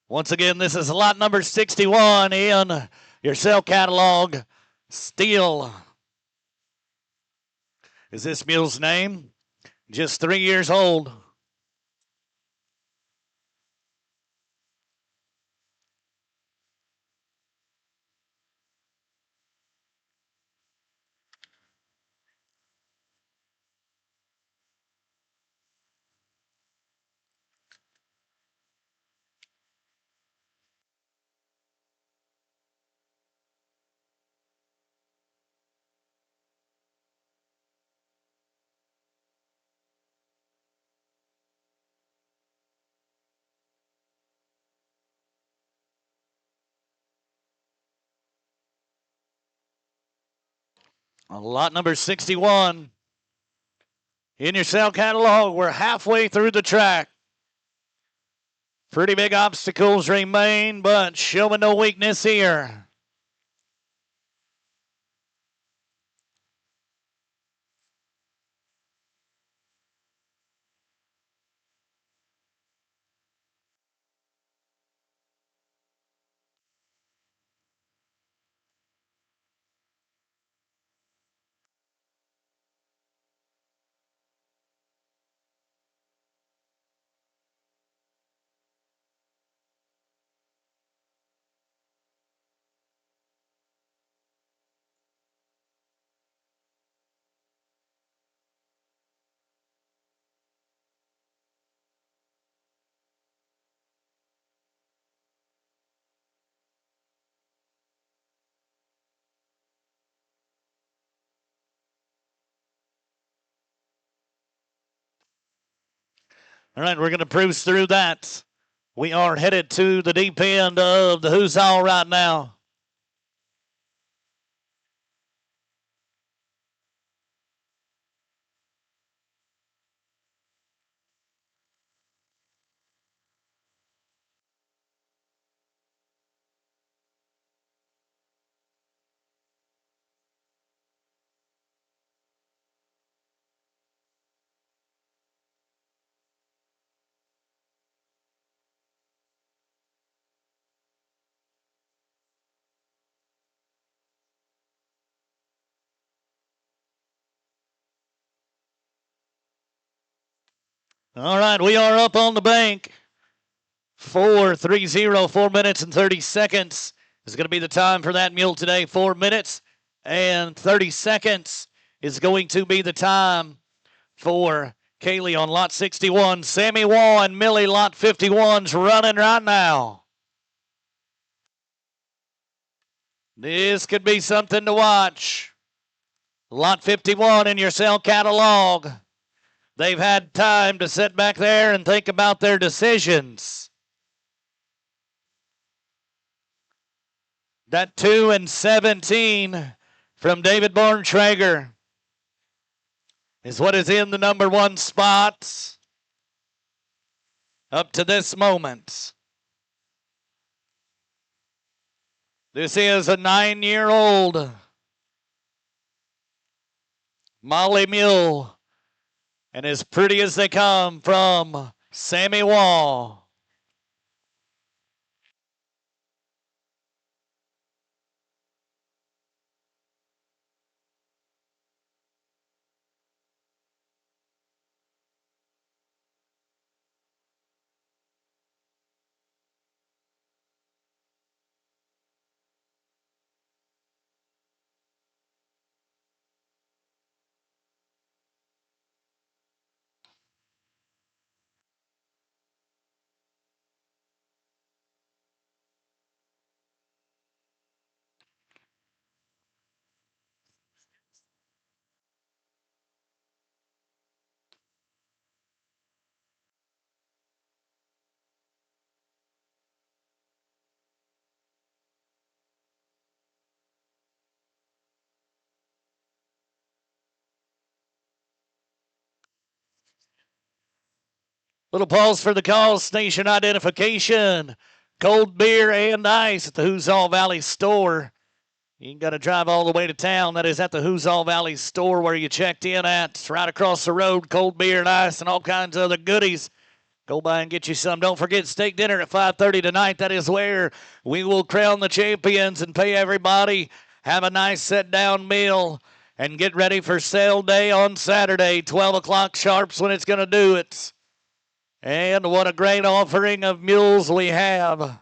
Once again, this is lot number 61 in your sale catalog. Steel is this mule's name. Just 3 years old. Lot number 61 in your sale catalog. We're halfway through the track. Pretty big obstacles remain, but showing no weakness here. All right, we're going to cruise through that. We are headed to the deep end of the Huzzah right now. All right, we are up on the bank. 4:30, 4 minutes and 30 seconds is going to be the time for that mule today. 4 minutes and 30 seconds is going to be the time for Kaylee on lot 61. Sammy Wall and Millie lot 51's running right now. This could be something to watch. Lot 51 in your cell catalog. They've had time to sit back there and think about their decisions. That 2 and 17 from David Borntrager is what is in the number 1 spot up to this moment. This is a 9-year-old Molly Mule, and as pretty as they come from Sammy Wall. Little pause for the call, station identification. Cold beer and ice at the Huzzah Valley store. You ain't got to drive all the way to town. That is at the Huzzah Valley store where you checked in at. It's right across the road. Cold beer and ice and all kinds of other goodies. Go by and get you some. Don't forget steak dinner at 5:30 tonight. That is where we will crown the champions and pay everybody. Have a nice sit-down meal and get ready for sale day on Saturday. 12 o'clock sharp's when it's going to do it. And what a great offering of mules we have.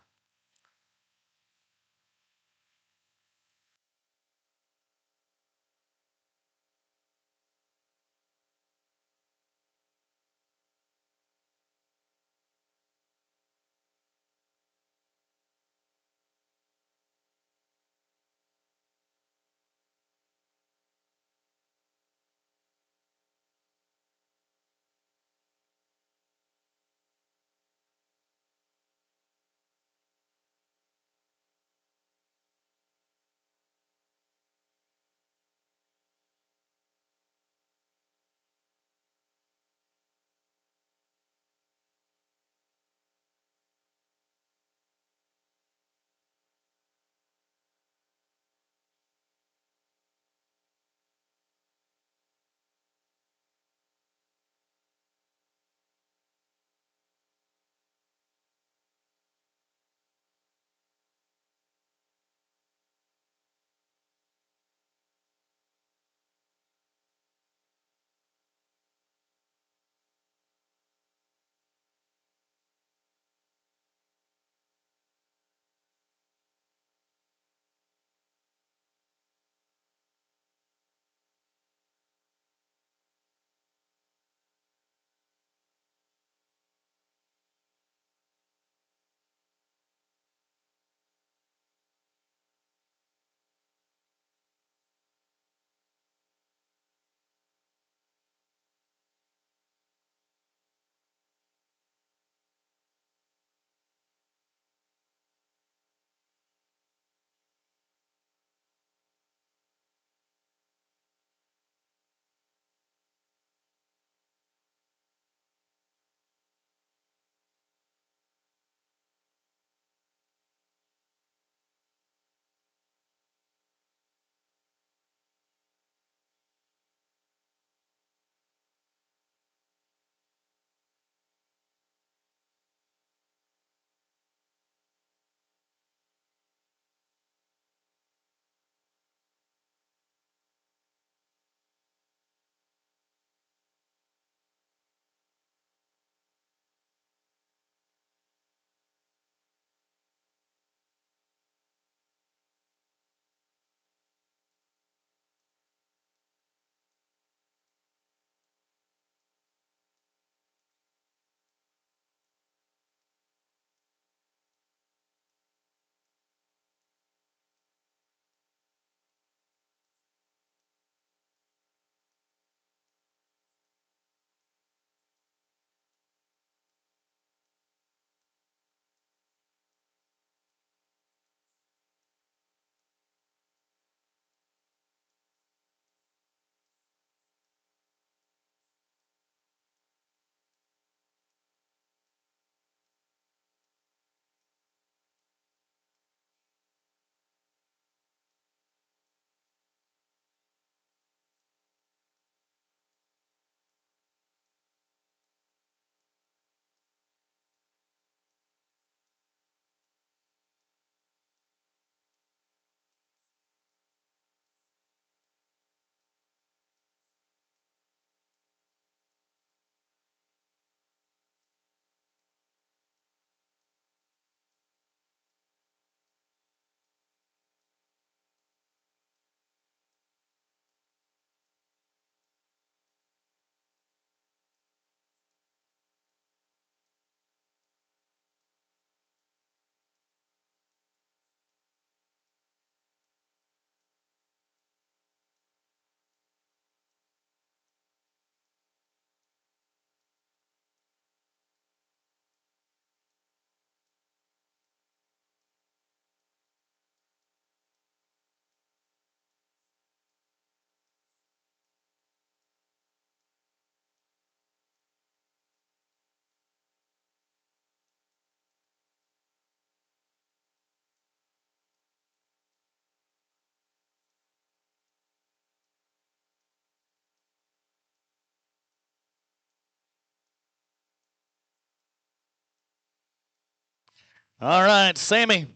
All right, Sammy,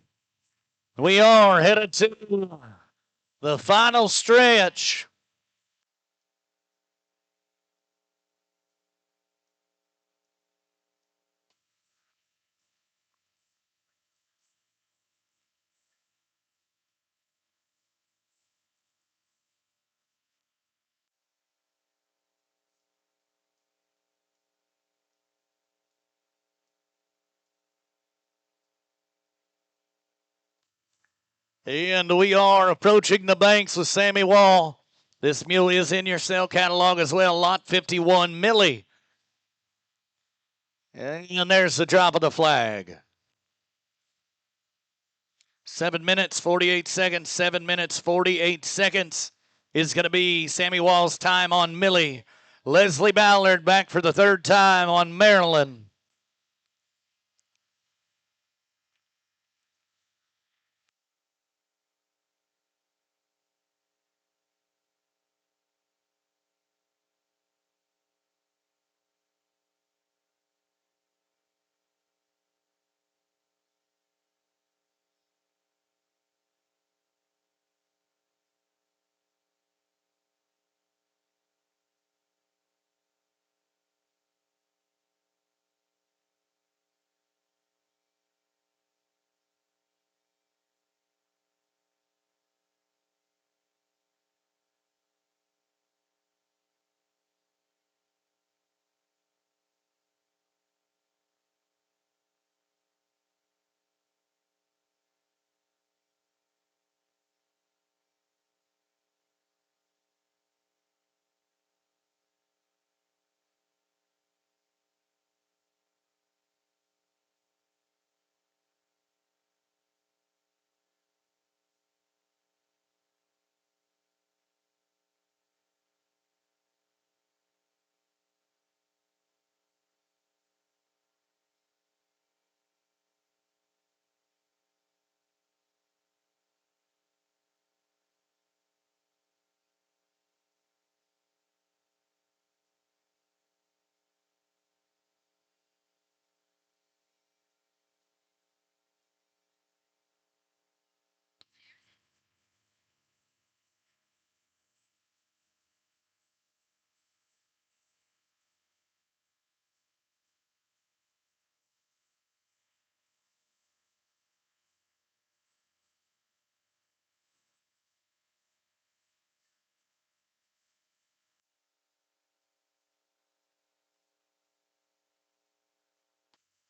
we are headed to the final stretch. And we are approaching the banks with Sammy Wall. This mule is in your sale catalog as well. Lot 51, Millie. And there's the drop of the flag. 7 minutes, 48 seconds. 7 minutes, 48 seconds is going to be Sammy Wall's time on Millie. Leslie Ballard back for the third time on Maryland.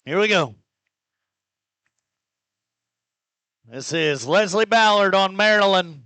Here we go. This is Leslie Ballard on Maryland.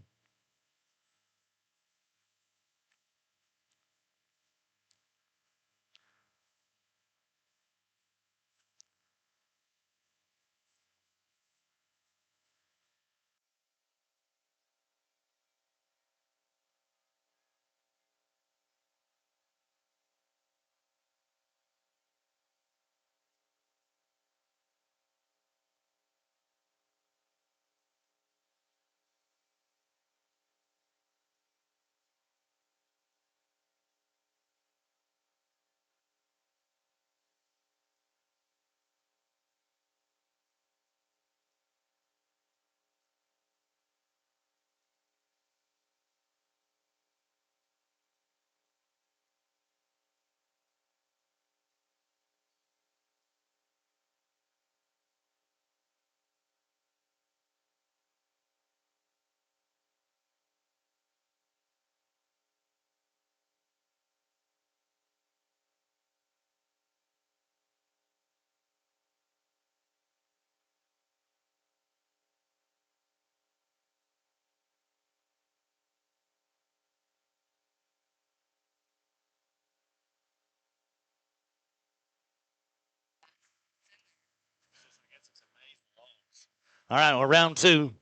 All right, well, round two.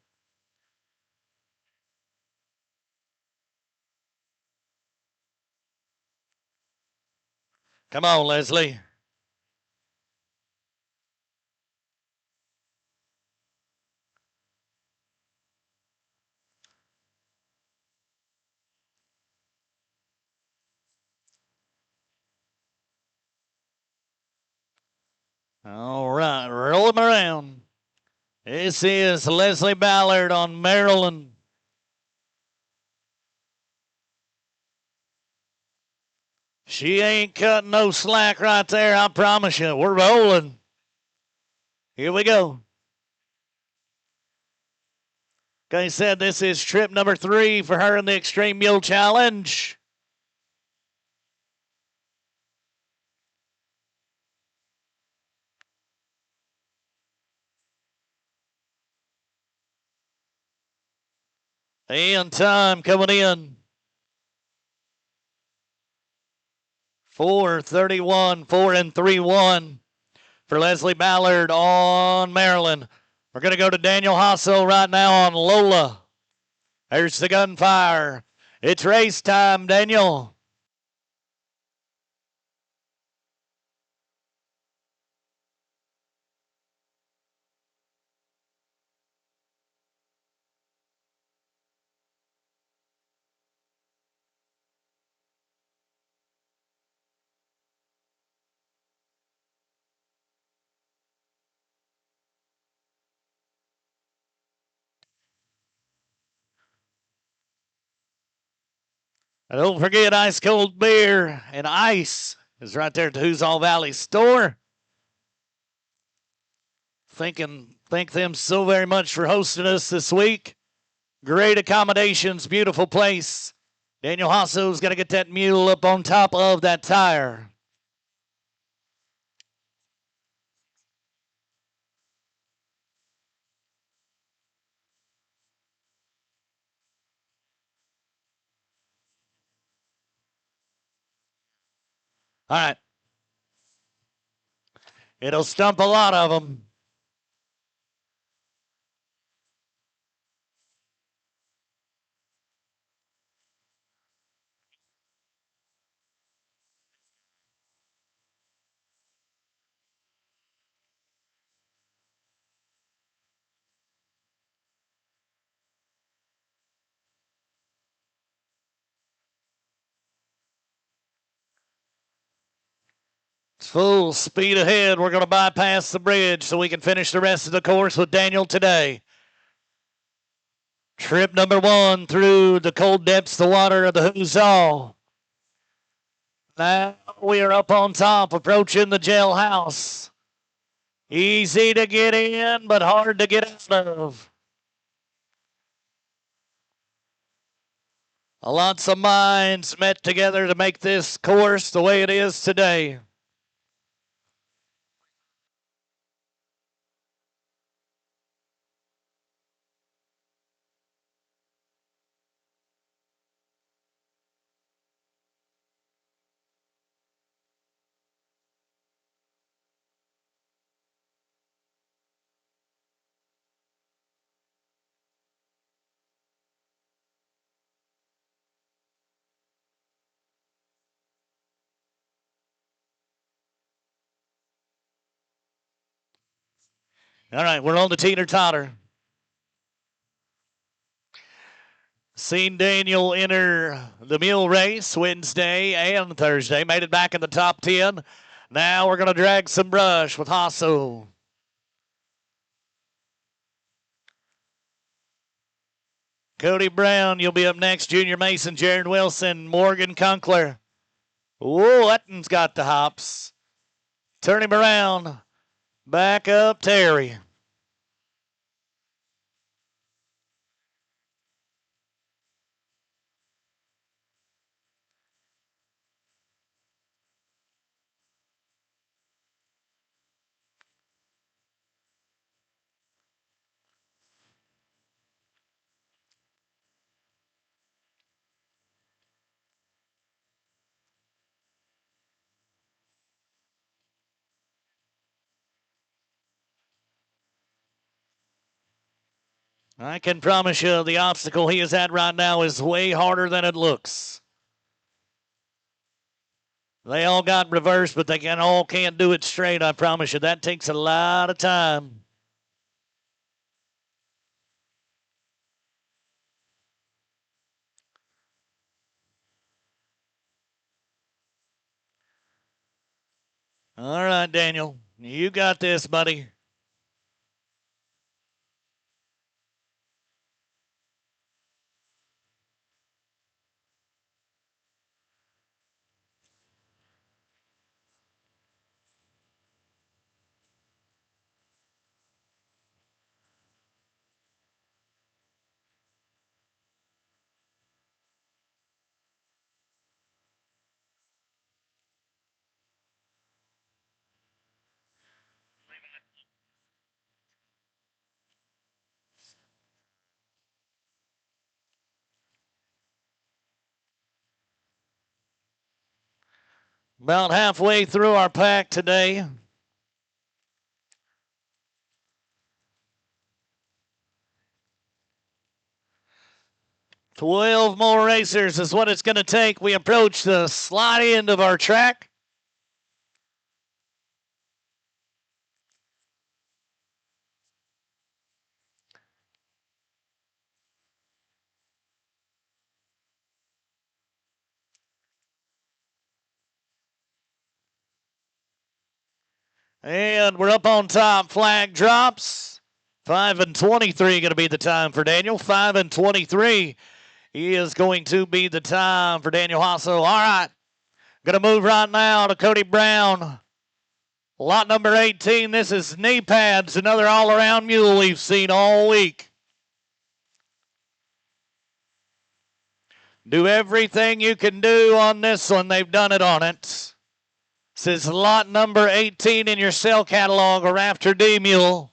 Come on, Leslie. All right, roll him around. This is Leslie Ballard on Maryland. She ain't cutting no slack right there, I promise you. We're rolling. Here we go. Like I said, this is trip number 3 for her in the Extreme Mule Challenge. And time coming in. 4:31, 4 and 3-1 for Leslie Ballard on Maryland. We're going to go to Daniel Huzzah right now on Lola. There's the gunfire. It's race time, Daniel. And don't forget ice cold beer and ice is right there at the Huzzah Valley store. Thank them so very much for hosting us this week. Great accommodations, beautiful place. Daniel Huzzah's got to get that mule up on top of that tire. All right. It'll stump a lot of them. It's full speed ahead. We're going to bypass the bridge so we can finish the rest of the course with Daniel today. Trip number 1 through the cold depths of the water of the Huzzah. Now we are up on top, approaching the jailhouse. Easy to get in, but hard to get out of. Lots of minds met together to make this course the way it is today. All right, we're on the teeter-totter. Seen Daniel enter the mule race Wednesday and Thursday. Made it back in the top 10. Now we're going to drag some brush with Huzzah. Cody Brown, you'll be up next. Junior Mason, Jared Wilson, Morgan Kunkler. Whoa, that one's got the hops. Turn him around. Back up, Terry. I can promise you the obstacle he is at right now is way harder than it looks. They all got reversed, but they can't do it straight, I promise you. That takes a lot of time. All right, Daniel. You got this, buddy. About halfway through our pack today. 12 more racers is what it's going to take. We approach the slide end of our track. And we're up on top. Flag drops. 5 and 23 going to be the time for Daniel. 5 and 23 is going to be the time for Daniel Huzzah. All right. Going to move right now to Cody Brown. Lot number 18. This is knee pads, another all-around mule we've seen all week. Do everything you can do on this one. They've done it on it. This is lot number 18 in your cell catalog, a Raptor D mule.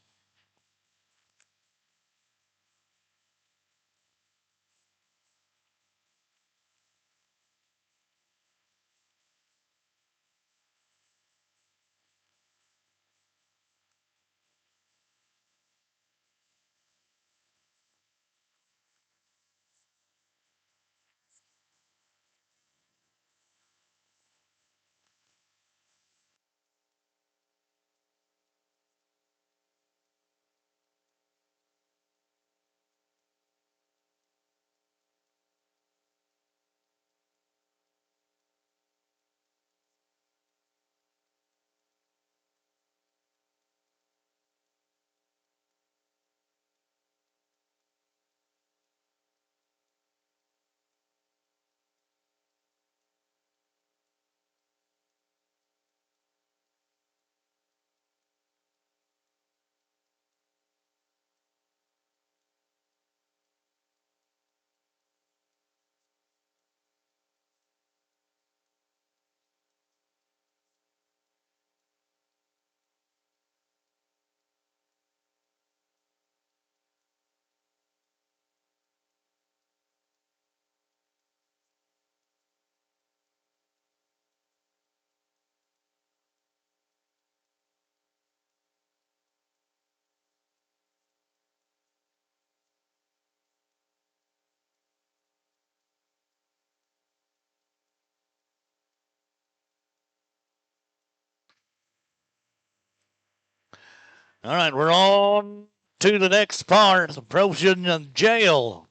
All right, we're on to the next part, approaching the jail.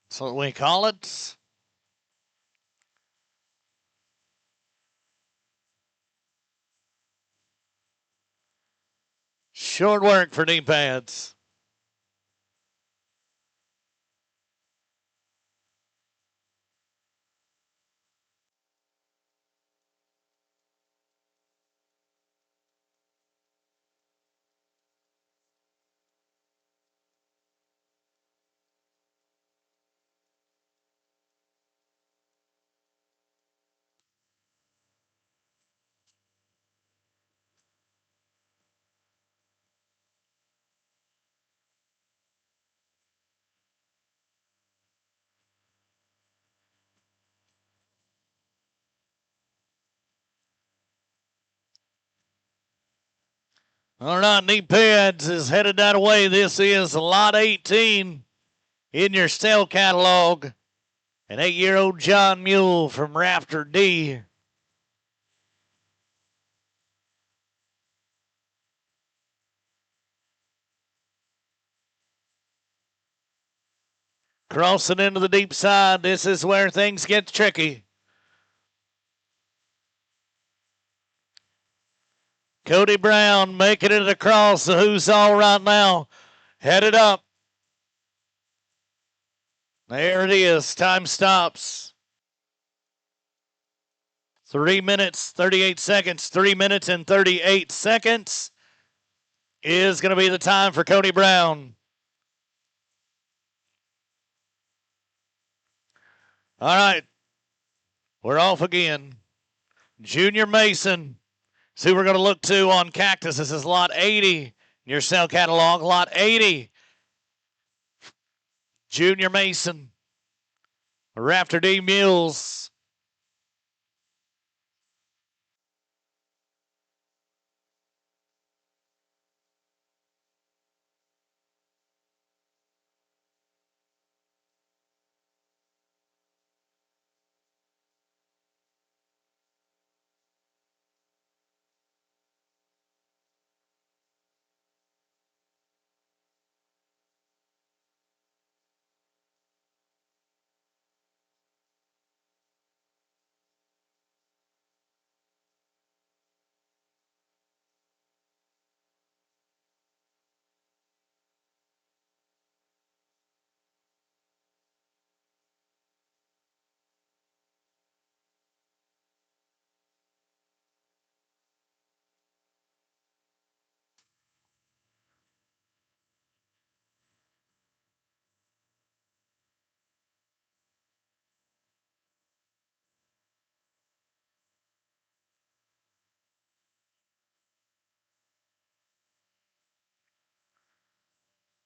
That's what we call it. Short work for knee pads. All right, knee pads is headed that way. This is lot 18 in your cell catalog. An 8-year-old John Mule from Raptor D. Crossing into the deep side. This is where things get tricky. Cody Brown making it across the Huzzah right now. Headed up. There it is. Time stops. 3 minutes, 38 seconds. 3 minutes and 38 seconds is going to be the time for Cody Brown. All right. We're off again. Junior Mason is who we're going to look to on Cactus. This is lot 80 in your cell catalog. Lot 80. Junior Mason. Raptor D Mules.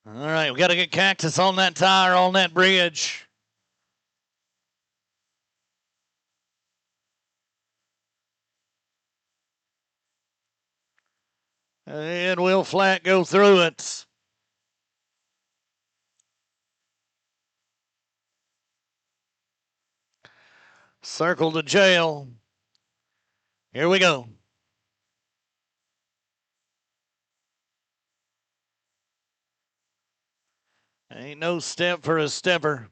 All right, we got to get Cactus on that tire, on that bridge. And we'll flat go through it. Circle to jail. Here we go. Ain't no step for a stepper.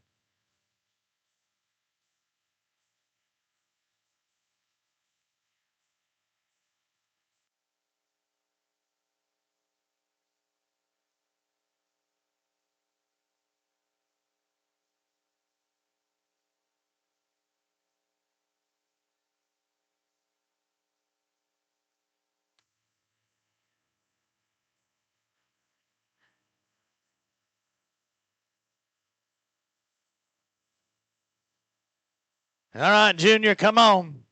All right, Junior, come on.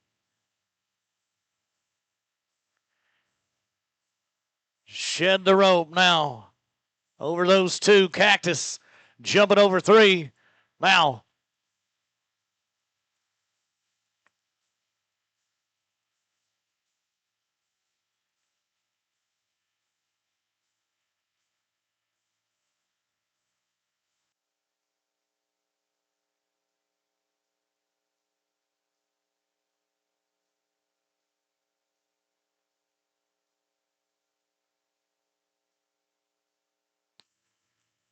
Shed the rope now. Over those two. Cactus jumping over three. Now.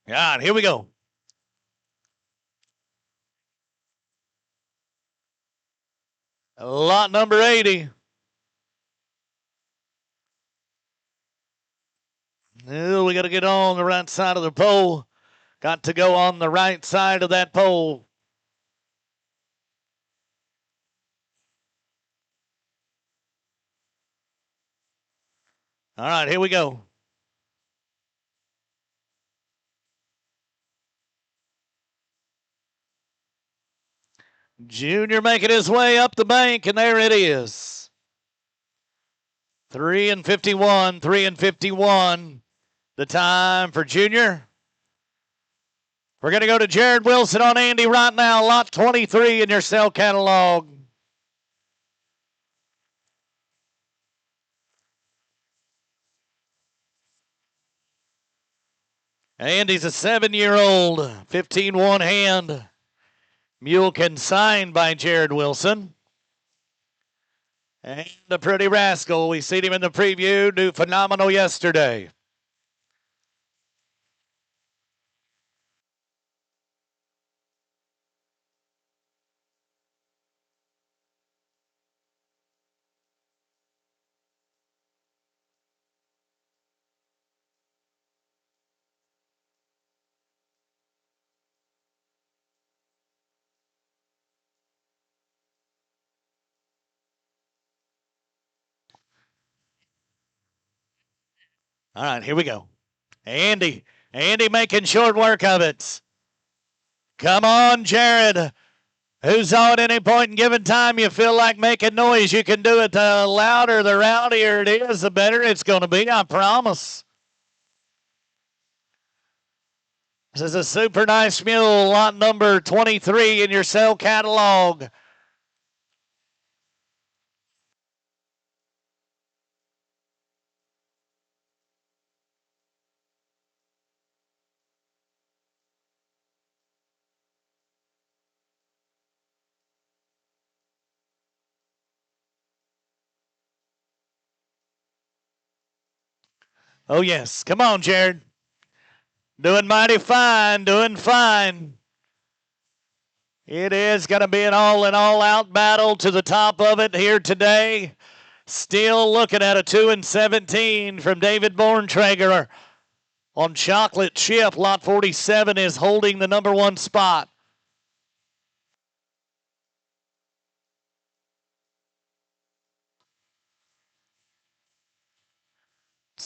God, here we go. Lot number 80. Well, we got to get on the right side of the pole. Got to go on the right side of that pole. All right, here we go. Junior making his way up the bank, and there it is. 3 and 51, 3 and 51. The time for Junior. We're going to go to Jared Wilson on Andy right now. Lot 23 in your cell catalog. Andy's a 7-year-old, 15-1 hand. Mule consigned by Jared Wilson. And the Pretty Rascal, we seen him in the preview, do phenomenal yesterday. All right, here we go. Andy making short work of it. Come on, Jared. Who's on any point in given time you feel like making noise, you can do it. The louder, the rowdier it is, the better it's going to be, I promise. This is a super nice mule, lot number 23 in your cell catalog. Oh, yes. Come on, Jared. Doing mighty fine, doing fine. It is going to be an all-out battle to the top of it here today. Still looking at a 2 and 17 from David Borntrager on Chocolate Chip. Lot 47 is holding the number 1 spot.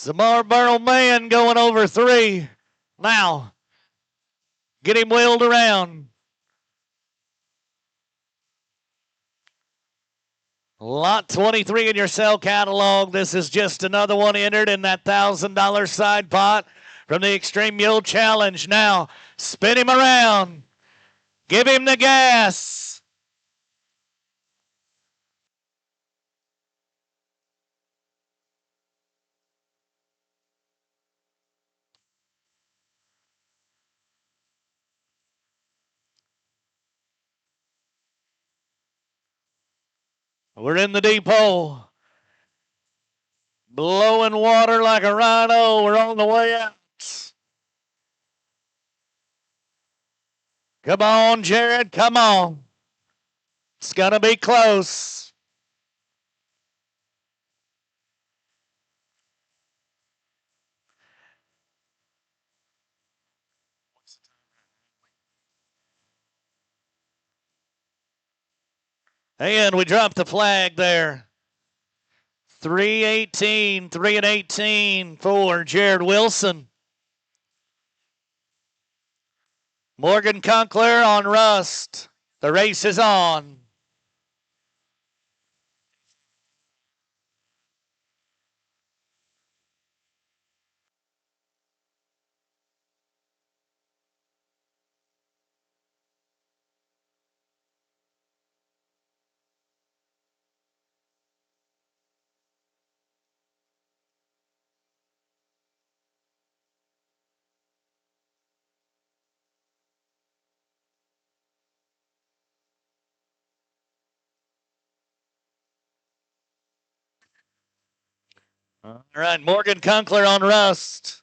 The Marlboro Man going over 3. Now, get him wheeled around. Lot 23 in your cell catalog. This is just another one entered in that $1,000 side pot from the Extreme Mule Challenge. Now, spin him around. Give him the gas. We're in the deep hole. Blowing water like a rhino. We're on the way out. Come on, Jared. Come on. It's going to be close. And we dropped the flag there. 3:18, 3:18 for Jared Wilson. Morgan Conkler on Rust. The race is on. All right, Morgan Conkler on Rust.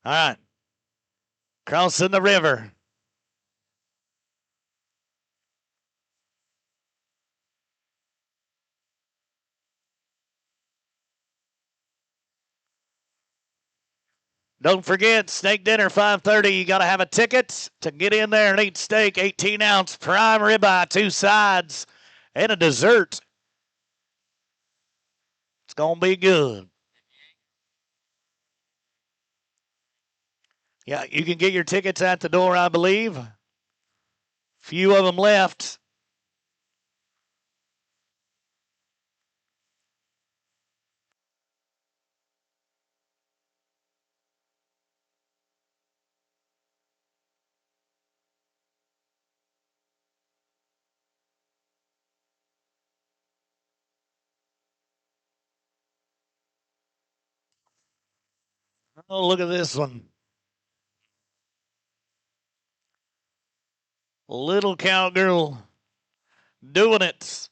All right, crossing the river. Don't forget, steak dinner, 5:30. You got to have a ticket to get in there and eat steak. 18-ounce prime ribeye, 2 sides, and a dessert. It's going to be good. Yeah, you can get your tickets at the door, I believe. Few of them left. Oh, look at this one. Little cowgirl doing it.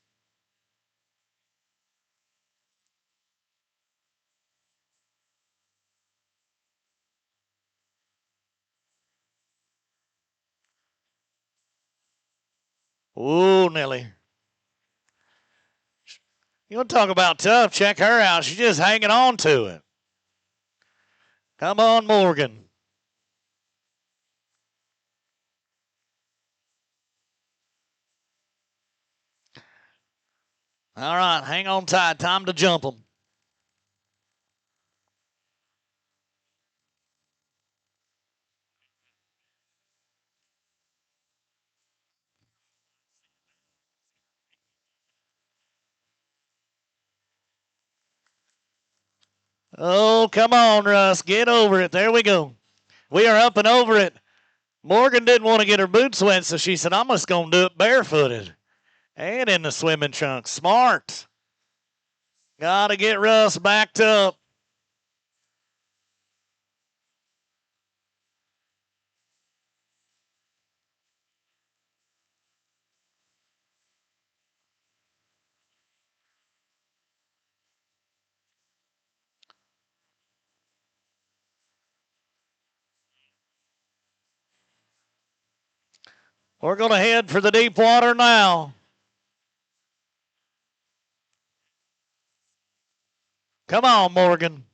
Oh, Nelly. You want to talk about tough? Check her out. She's just hanging on to it. Come on, Morgan. All right, hang on tight. Time to jump them. Oh, come on, Russ. Get over it. There we go. We are up and over it. Morgan didn't want to get her boots wet, so she said, I'm just going to do it barefooted and in the swimming trunks. Smart. Got to get Russ backed up. We're going to head for the deep water now. Come on, Morgan.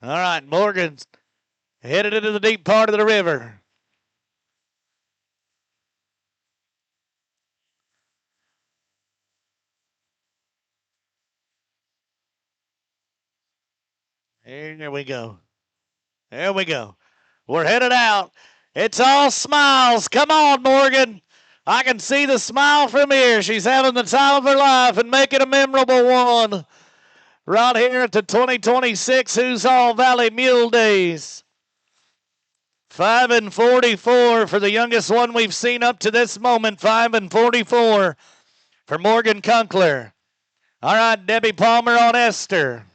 All right, Morgan's headed into the deep part of the river. Here we go. There we go. We're headed out. It's all smiles. Come on, Morgan. I can see the smile from here. She's having the time of her life and making a memorable one right here at the 2026 Huzzah Valley Mule Days. 5 and 44 for the youngest one we've seen up to this moment. 5 and 44 for Morgan Kunkler. All right, Debbie Palmer on Esther.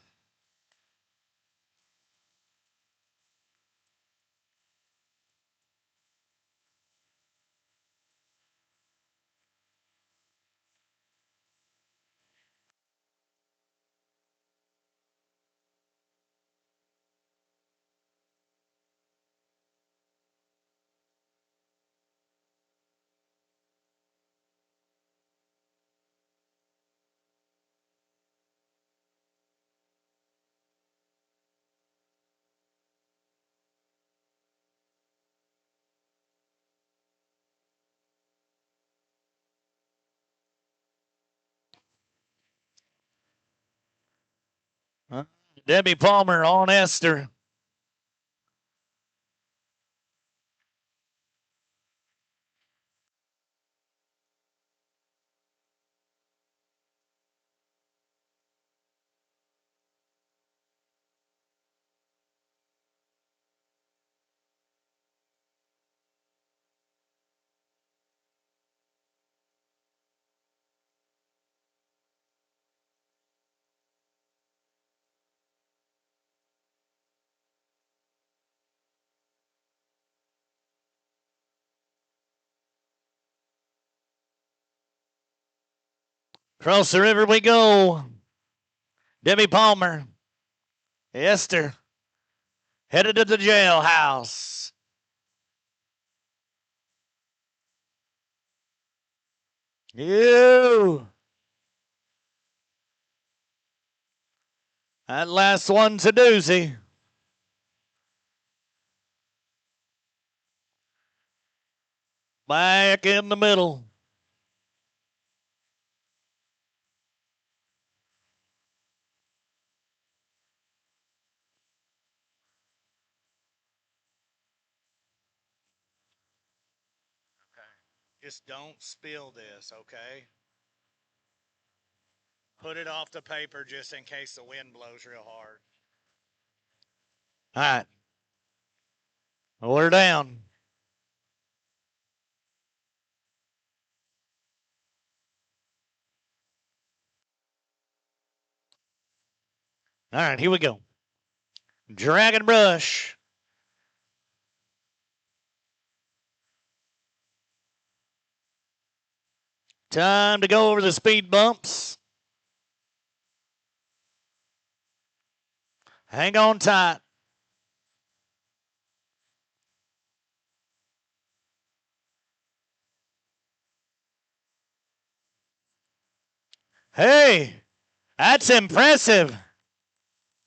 Debbie Palmer on Esther. Across the river we go. Debbie Palmer. Esther. Headed to the jailhouse. You. That last one's a doozy. Back in the middle. Just don't spill this, okay? Put it off the paper just in case the wind blows real hard. All right. We're down. All right, here we go. Dragon brush. Time to go over the speed bumps. Hang on tight. Hey, That's impressive.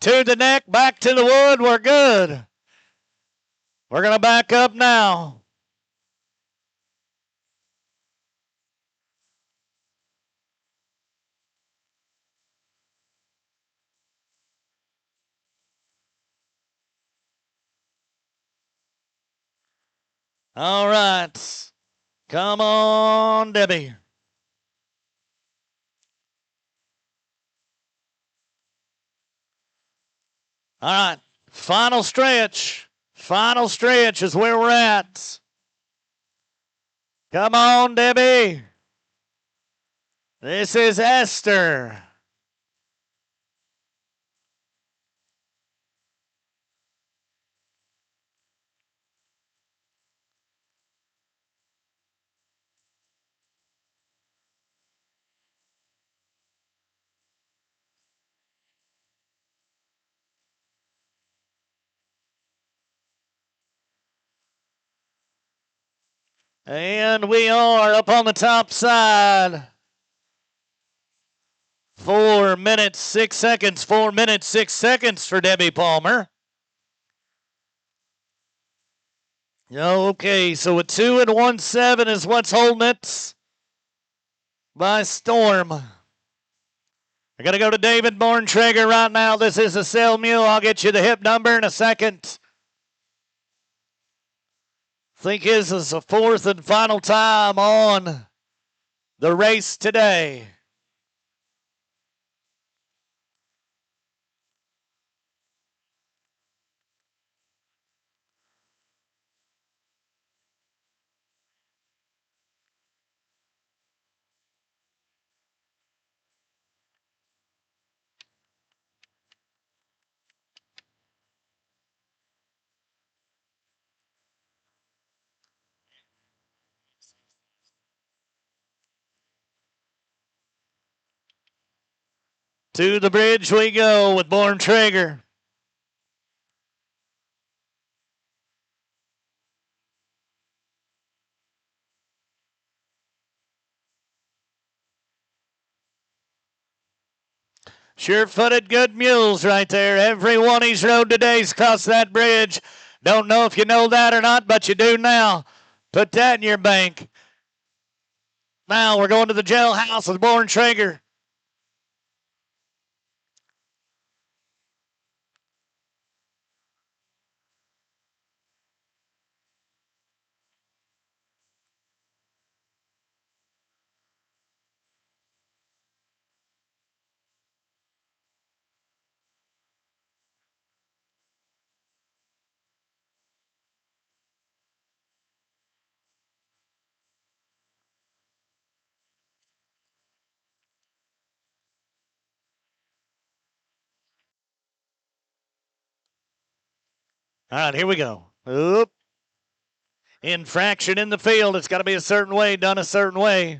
To the neck, back to the wood. We're good. We're going to back up now. All right. Come on, Debbie. All right. Final stretch. Final stretch is where we're at. Come on, Debbie. This is Esther. And we are up on the top side. 4 minutes, 6 seconds. 4 minutes, 6 seconds for Debbie Palmer. Okay, so a 2 and 1-7 is what's holding it by storm. I got to go to David Borntrager right now. This is a sell mule. I'll get you the hip number in a second. Think this is the fourth and final time on the race today. To the bridge we go with Borntrager. Sure-footed good mules right there. Every one he's rode today's crossed that bridge. Don't know if you know that or not, but you do now. Put that in your bank. Now we're going to the jailhouse with Borntrager. All right, here we go. Oop. Infraction in the field. It's got to be a certain way, done a certain way.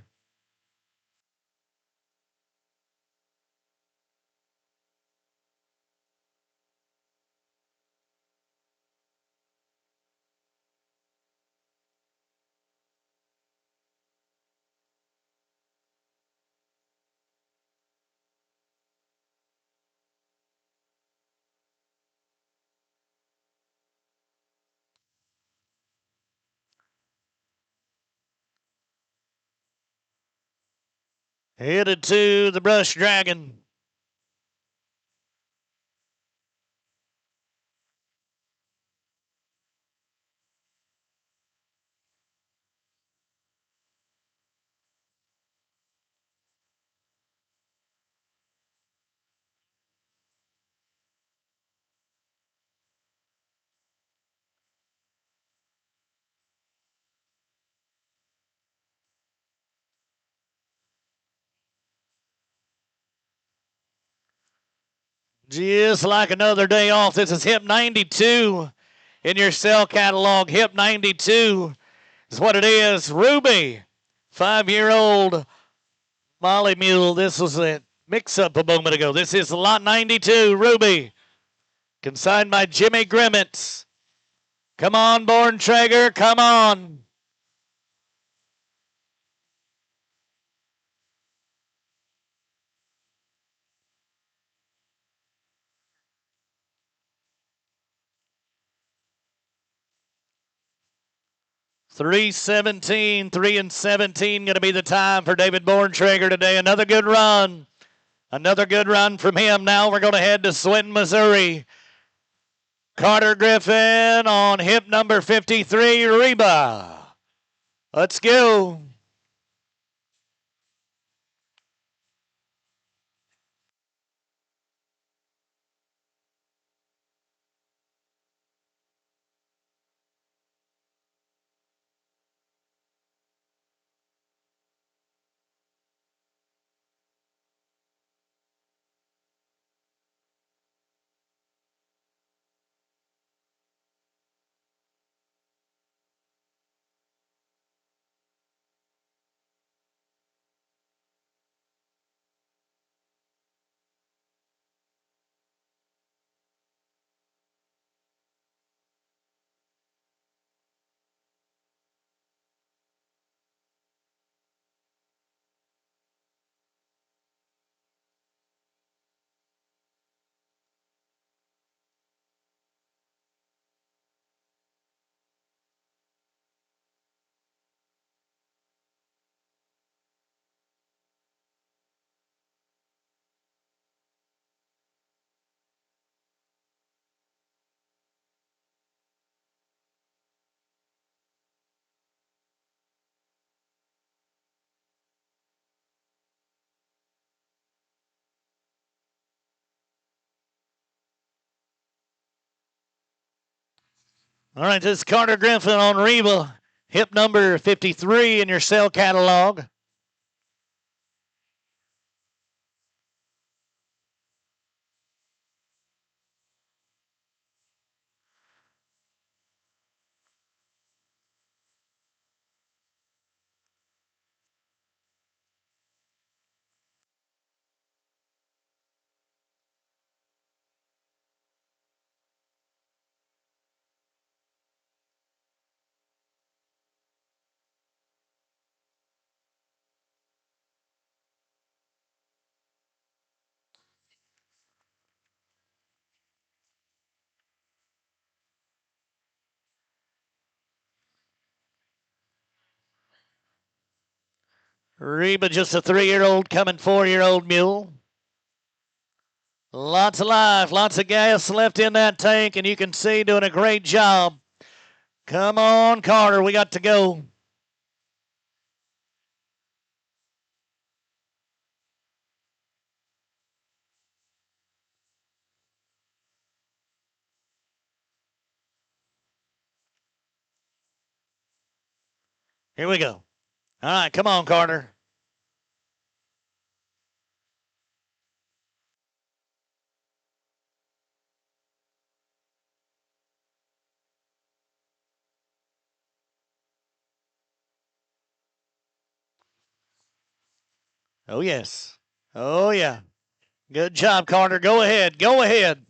Headed to the Brush Dragon. Just like another day off. This is hip 92 in your cell catalog. Hip 92 is what it is. Ruby, 5-year-old Molly Mule. This was a mix-up a moment ago. This is lot 92, Ruby. Consigned by Jimmy Grimmett. Come on, Borntrager, come on. 3:17, 3:17 going to be the time for David Borntrager today. Another good run. Another good run from him. Now we're going to head to Swinton, Missouri. Carter Griffin on hip number 53, Reba. Let's go. All right, this is Carter Griffin on Reba, hip number 53 in your cell catalog. Reba, just a 3-year-old coming 4-year-old mule. Lots of life, lots of gas left in that tank, and you can see doing a great job. Come on, Carter, we got to go. Here we go. All right, come on, Carter. Oh, yes. Oh, yeah. Good job, Carter. Go ahead. Go ahead.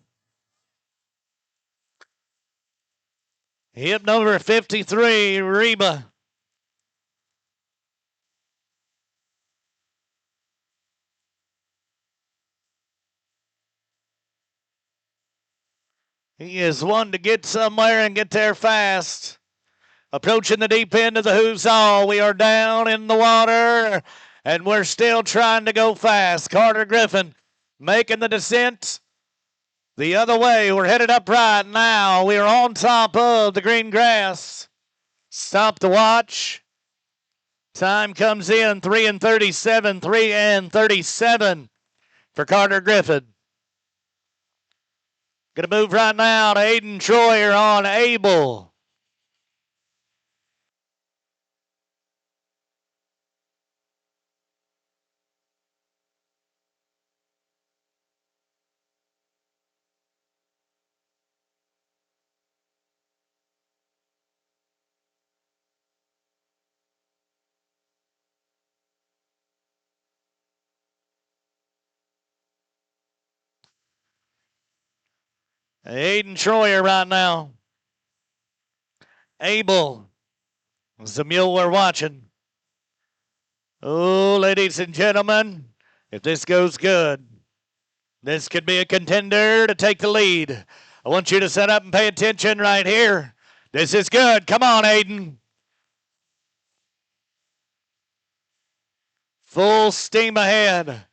Hip number 53, Reba. He is one to get somewhere and get there fast. Approaching the deep end of the Huzzah. We are down in the water, and we're still trying to go fast. Carter Griffin making the descent the other way. We're headed up right now. We are on top of the green grass. Stop the watch. Time comes in 3:37, 3:37 for Carter Griffin. Going to move right now to Aiden Troyer on Abel. Aiden Troyer right now. Abel is the mule we're watching. Oh, ladies and gentlemen, if this goes good, this could be a contender to take the lead. I want you to set up and pay attention right here. This is good. Come on, Aiden. Full steam ahead.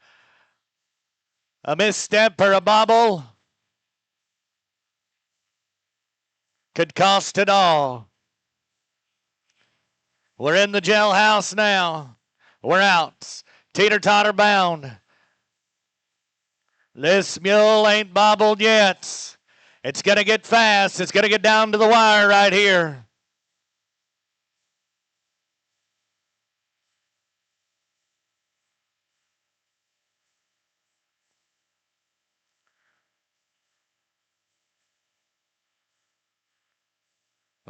A misstep or a bobble could cost it all. We're in the jailhouse now. We're out. Teeter-totter bound. This mule ain't bobbled yet. It's going to get fast. It's going to get down to the wire right here.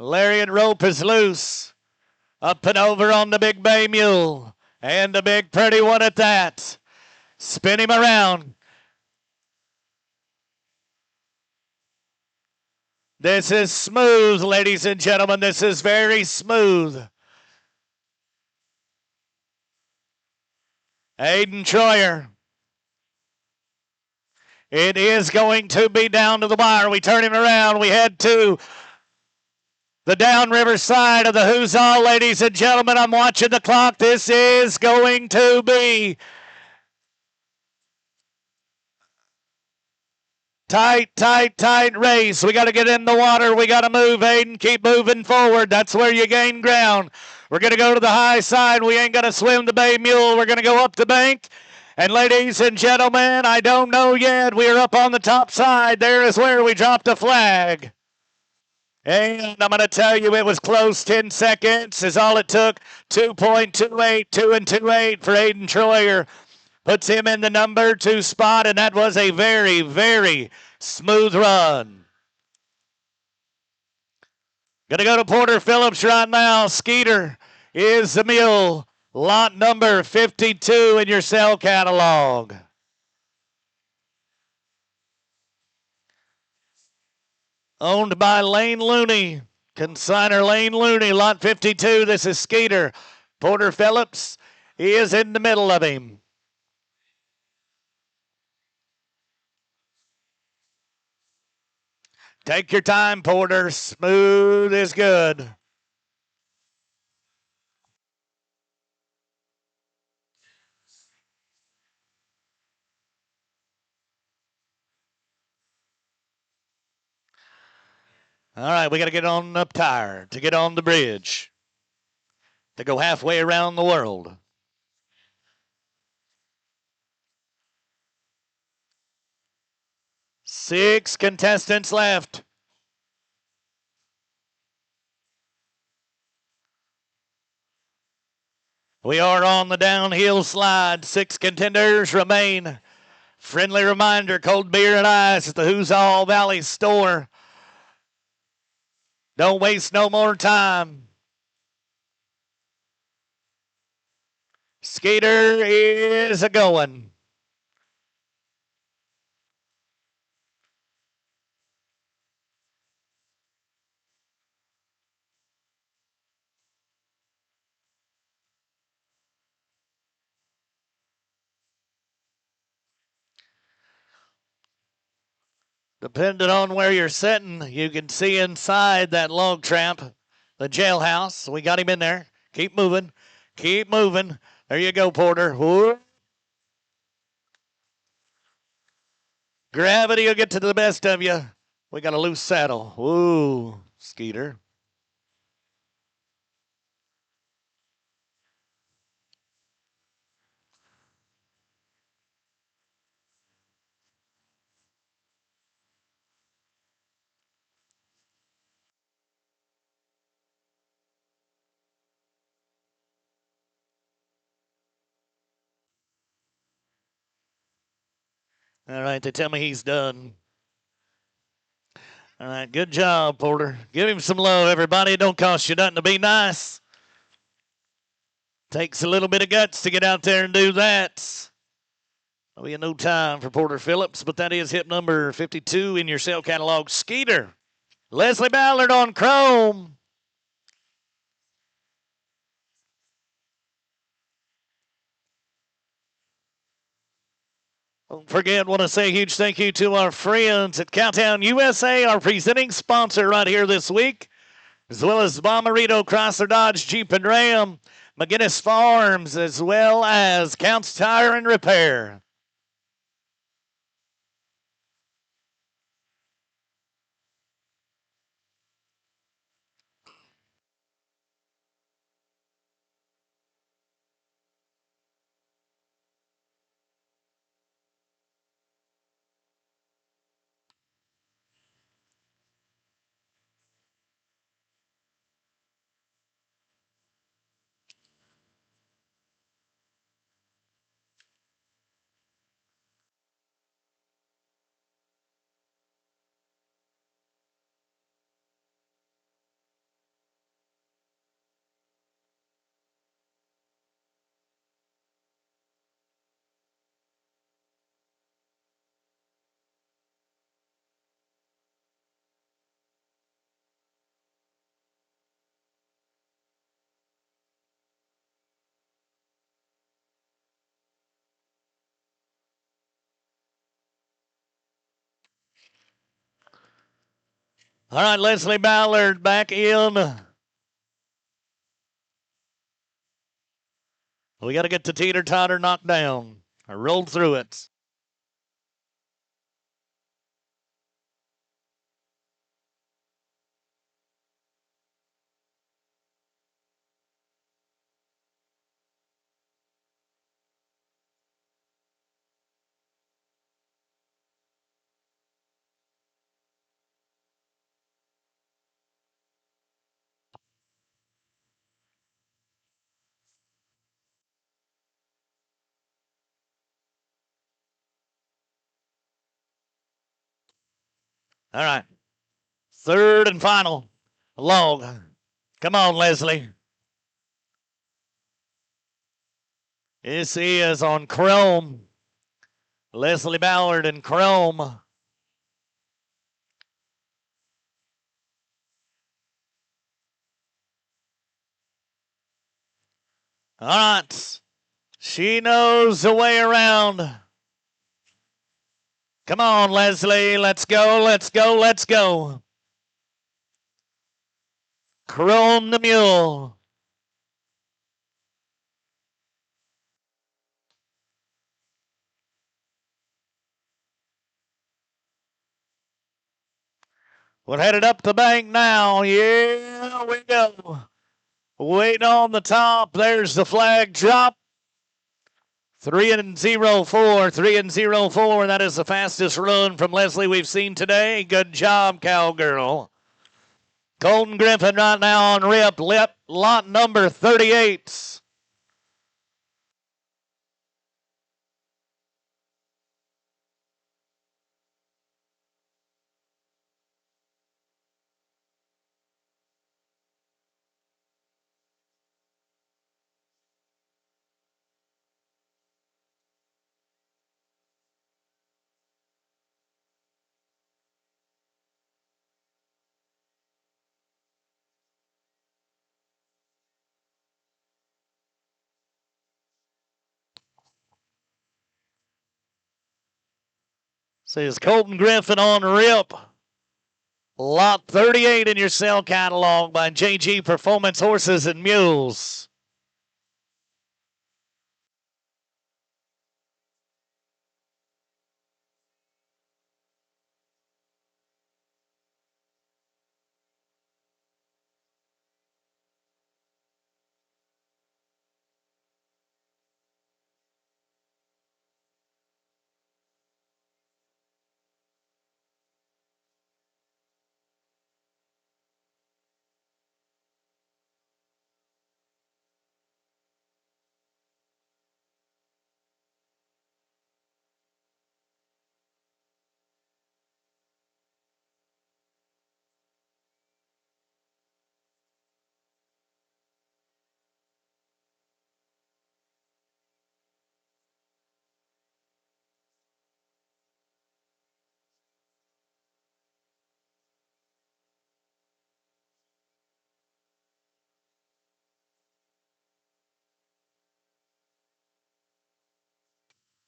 Lariat rope is loose. Up and over on the big bay mule. And a big pretty one at that. Spin him around. This is smooth, ladies and gentlemen. This is very smooth. Aiden Troyer. It is going to be down to the wire. We turn him around. We head to the downriver side of the Huzzah, ladies and gentlemen. I'm watching the clock. This is going to be tight race. We got to get in the water. We got to move, Aiden. Keep moving forward. That's where you gain ground. We're going to go to the high side. We ain't going to swim the Bay Mule. We're going to go up the bank. And ladies and gentlemen, I don't know yet. We are up on the top side. There is where we dropped a flag. And I'm going to tell you it was close. 10 seconds is all it took. 2.28, 2 and 28 for Aiden Troyer. Puts him in the number 2 spot, and that was a very, very smooth run. Going to go to Porter Phillips right now. Skeeter is the mule. Lot number 52 in your cell catalog. Owned by Lane Looney. Consigner Lane Looney, lot 52. This is Skeeter. Porter Phillips, he is in the middle of him. Take your time, Porter. Smooth is good. All right, we got to get on up tire to get on the bridge to go halfway around the world. Six contestants left. We are on the downhill slide. 6 contenders remain. Friendly reminder, cold beer and ice at the Huzzah Valley store. Don't waste no more time. Skeeter is a-going. Depending on where you're sitting, you can see inside that log tramp, the jailhouse. We got him in there. Keep moving. Keep moving. There you go, Porter. Whoa. Gravity will get to the best of you. We got a loose saddle. Whoa, Skeeter. All right, they tell me he's done. All right, good job, Porter. Give him some love, everybody. It don't cost you nothing to be nice. Takes a little bit of guts to get out there and do that. There'll be no time for Porter Phillips, but that is hip number 52 in your cell catalog. Skeeter. Leslie Ballard on chrome. Don't forget, want to say a huge thank you to our friends at Cowtown USA, our presenting sponsor right here this week. as well as Bomarito, Chrysler, Dodge, Jeep, and Ram, McGinnis Farms, as well as Counts Tire and Repair. All right, Leslie Ballard back in. We got to get the teeter-totter knocked down. I rolled through it. All right. Third and final. Log. Come on, Leslie. This is on Chrome. Leslie Ballard and Chrome. All right. She knows the way around. Come on, Leslie. Let's go, let's go, let's go. Chrome the Mule. We're headed up the bank now. Yeah, we go. Waiting on the top. There's the flag drop. 3-0-4, 3-0-4. That is the fastest run from Leslie we've seen today. Good job, cowgirl. Colton Griffin right now on rip. Lot number 38. Says Colton Griffin on rip. Lot 38 in your cell catalog by JG Performance Horses and Mules.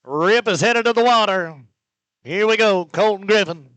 Rip is headed to the water. Here we go, Colton Griffin.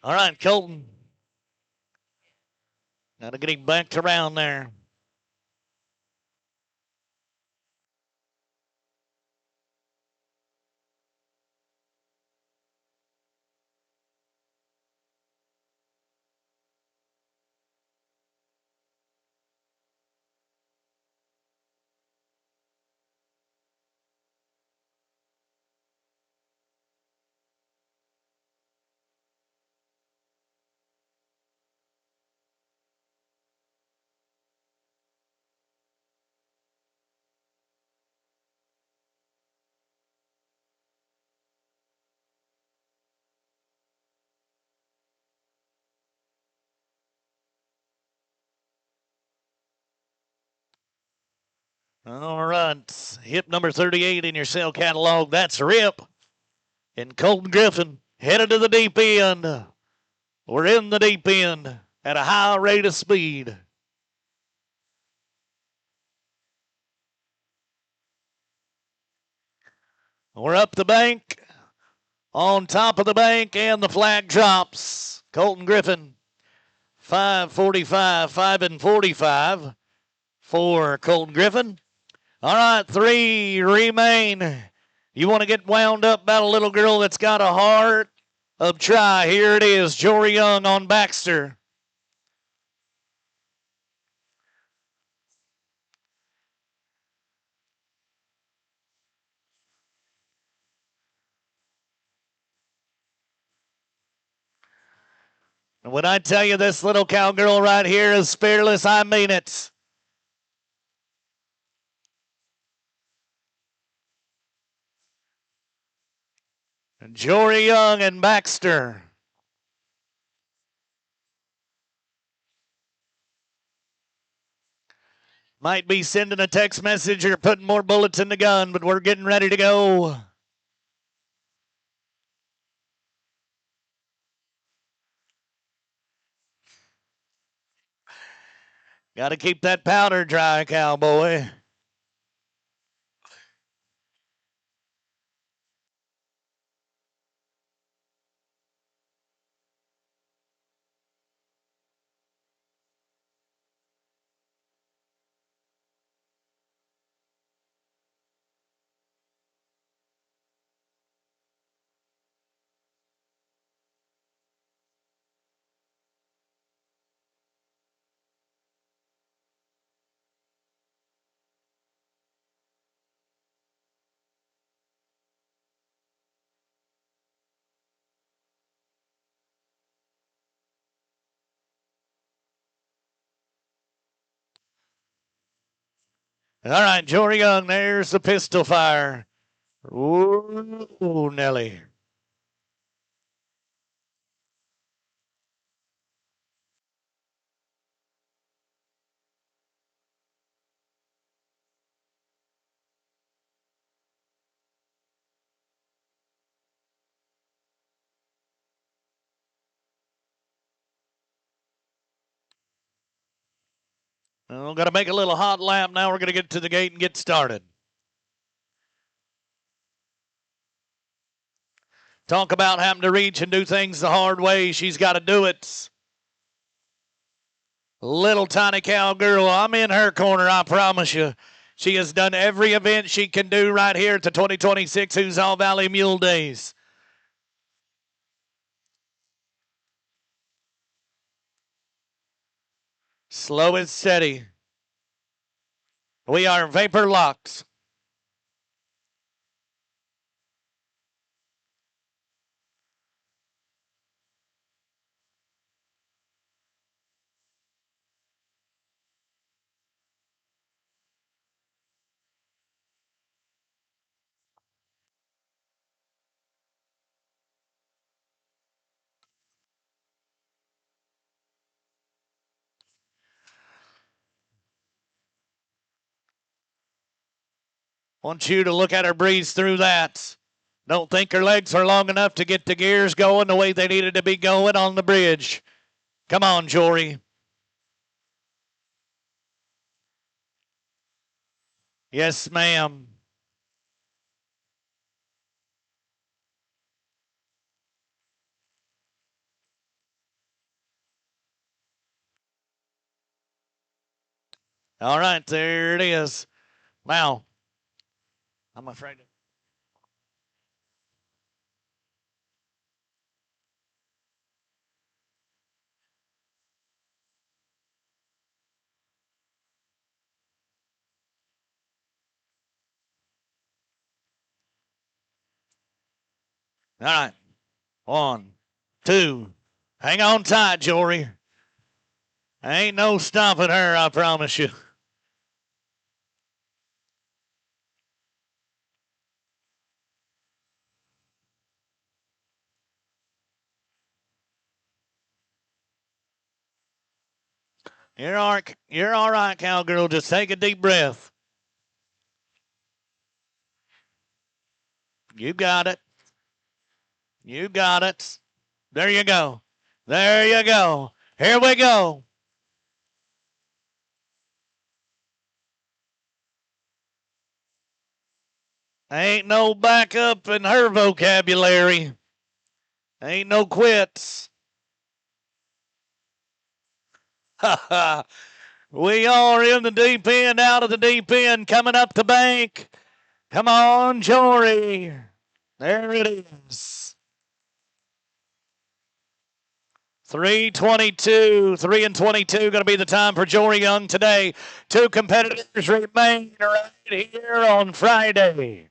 All right, Colton. Got to get him backed around there. All right. Hip number 38 in your sale catalog. That's Rip. And Colton Griffin headed to the deep end. We're in the deep end at a high rate of speed. We're up the bank, on top of the bank, and the flag drops. Colton Griffin, 5:45, 5 and 45 for Colton Griffin. All right, 3 remain. You want to get wound up about a little girl that's got a heart of try. Here it is, Jory Young on Baxter. And when I tell you this little cowgirl right here is fearless, I mean it. Jory Young and Baxter. Might be sending a text message or putting more bullets in the gun, but we're getting ready to go. Got to keep that powder dry, cowboy. All right, Jory Young, there's the pistol fire. Ooh, Nelly. Well, got to make a little hot lap. Now we're going to get to the gate and get started. Talk about having to reach and do things the hard way. She's got to do it. Little tiny cowgirl, I'm in her corner, I promise you. She has done every event she can do right here at the 2026 Huzzah Valley Mule Days. Slow and steady. We are vapor locked. Want you to look at her breeze through that. Don't think her legs are long enough to get the gears going the way they needed to be going on the bridge. Come on, Jory. Yes, ma'am. All right, there it is. Wow. I'm afraid. All right. 1, 2. Hang on tight, Jory. Ain't no stopping her, I promise you. You're all right, cowgirl. Just take a deep breath. You got it. You got it. There you go. There you go. Here we go. Ain't no backup in her vocabulary. Ain't no quits. Ha ha. We are in the deep end, out of the deep end, coming up the bank. Come on, Jory. There it is. 3:22, 3 and 22 going to be the time for Jory Young today. 2 competitors remain right here on Friday.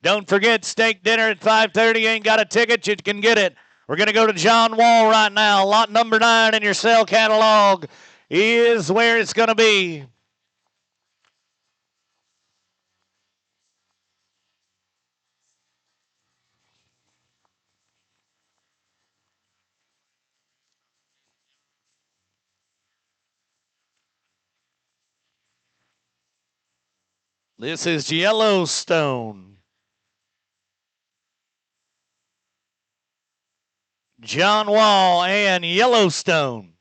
Don't forget, steak dinner at 5:30. Ain't got a ticket, you can get it. We're going to go to John Wall right now. Lot number 9 in your cell catalog is where it's going to be. This is Yellowstone. John Wall and Yellowstone.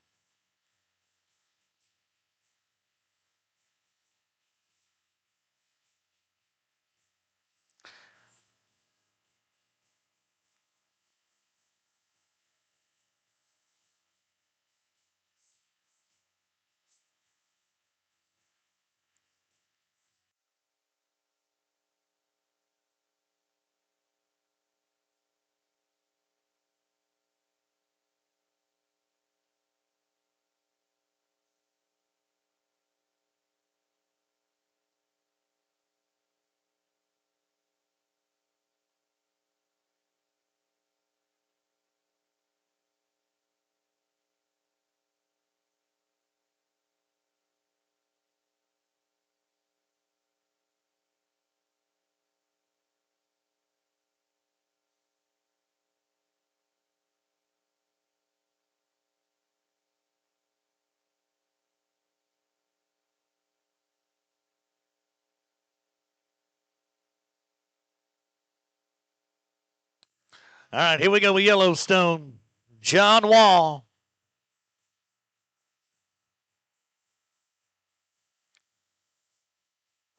All right, here we go with Yellowstone. John Wall.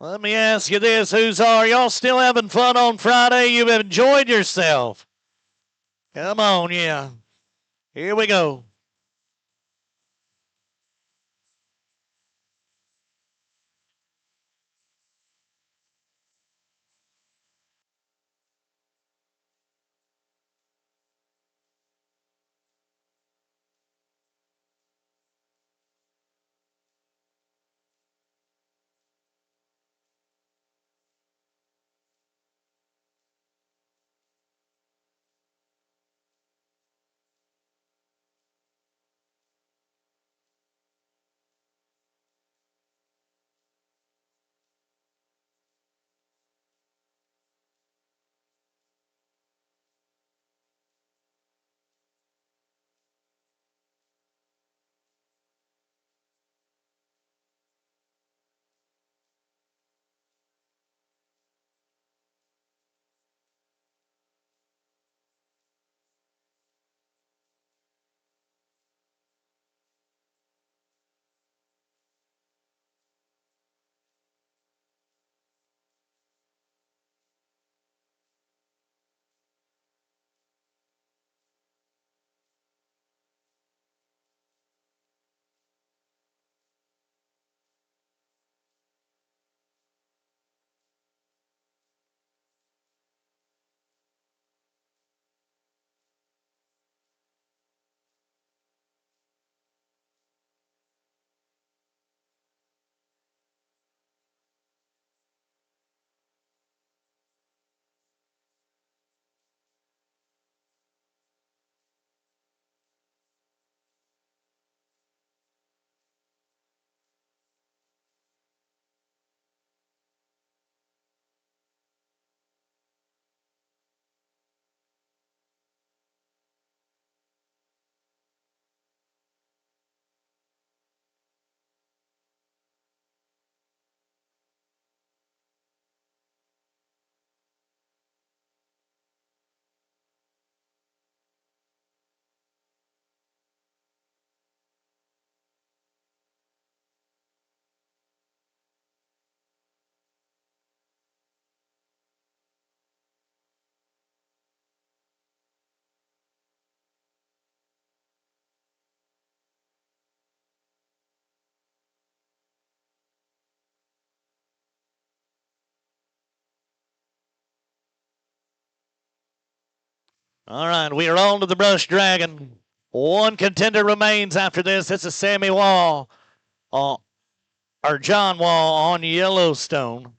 Let me ask you this, Huzzah, y'all still having fun on Friday? You've enjoyed yourself. Come on, yeah. Here we go. All right, we are on to the Brush Dragon. One contender remains after this. This is Sammy Wall, or John Wall on Yellowstone.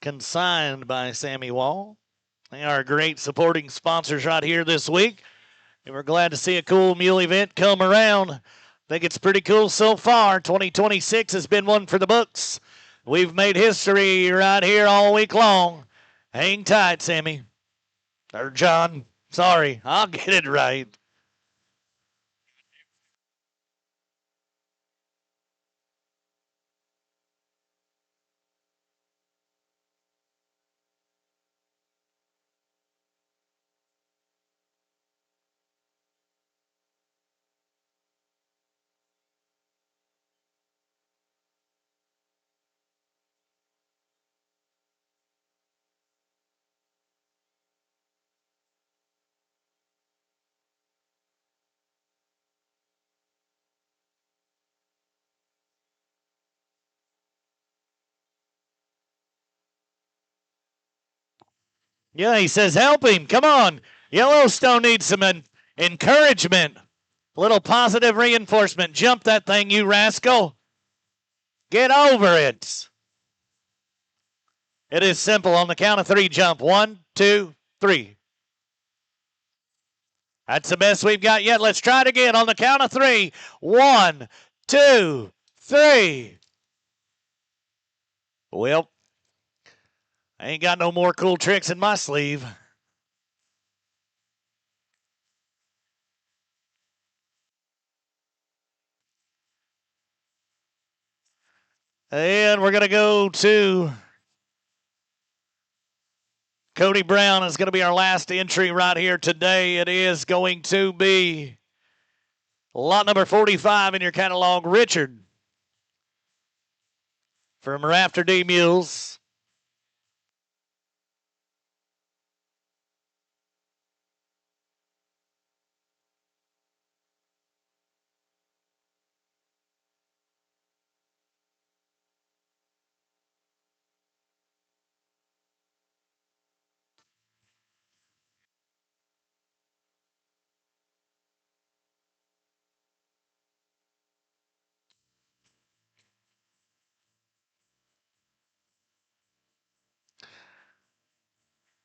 Consigned by Sammy Wall. They are great supporting sponsors right here this week. And we're glad to see a cool mule event come around. I think it's pretty cool so far. 2026 has been one for the books. We've made history right here all week long. Hang tight, Sammy. Or John. Sorry, I'll get it right. Yeah, he says, help him. Come on. Yellowstone needs some encouragement. A little positive reinforcement. Jump that thing, you rascal. Get over it. It is simple. On the count of three, jump. 1, 2, 3. That's the best we've got yet. Let's try it again on the count of three. 1, 2, 3. Well, I ain't got no more cool tricks in my sleeve. And we're going to go to Cody Brown is going to be our last entry right here today. It is going to be lot number 45 in your catalog, Richard from Rafter D Mules.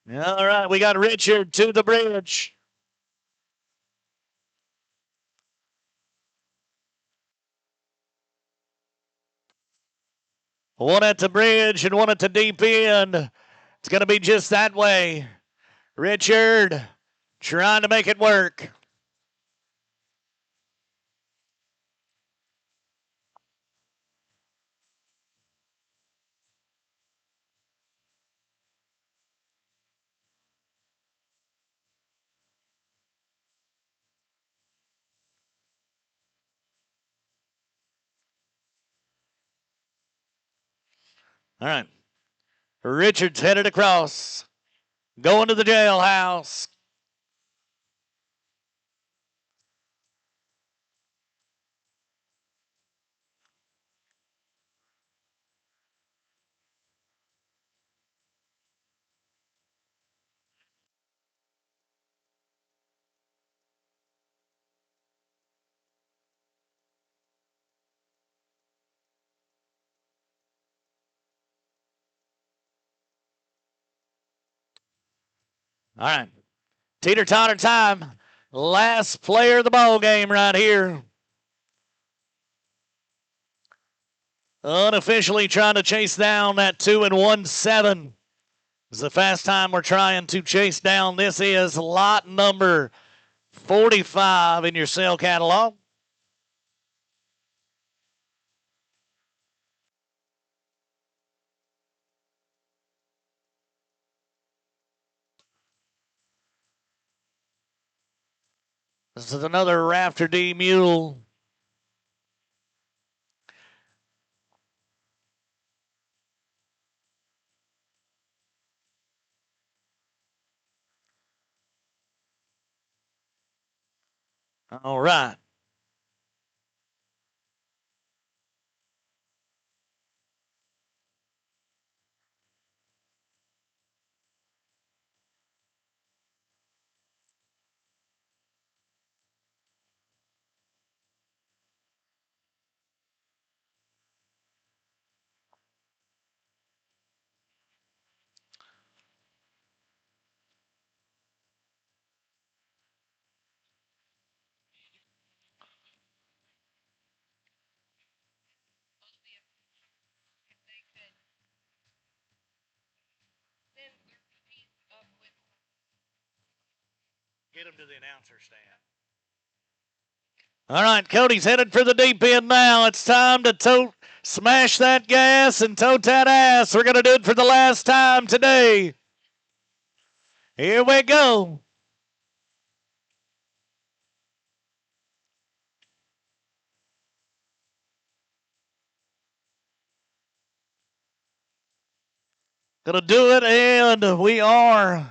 All right, we got Richard to the bridge. One at the bridge and one at the deep end. It's going to be just that way. Richard trying to make it work. All right. Richard's headed across. Going to the jailhouse. All right. Teeter-totter time. Last player of the ball game right here. Unofficially trying to chase down that 2 and 1-7. It's the fast time we're trying to chase down. This is lot number 45 in your sale catalog. This is another Rafter D Mule. All right. Get him to the announcer stand. All right, Cody's headed for the deep end now. It's time to smash that gas and tote that ass. We're going to do it for the last time today. Here we go. Going to do it, and we are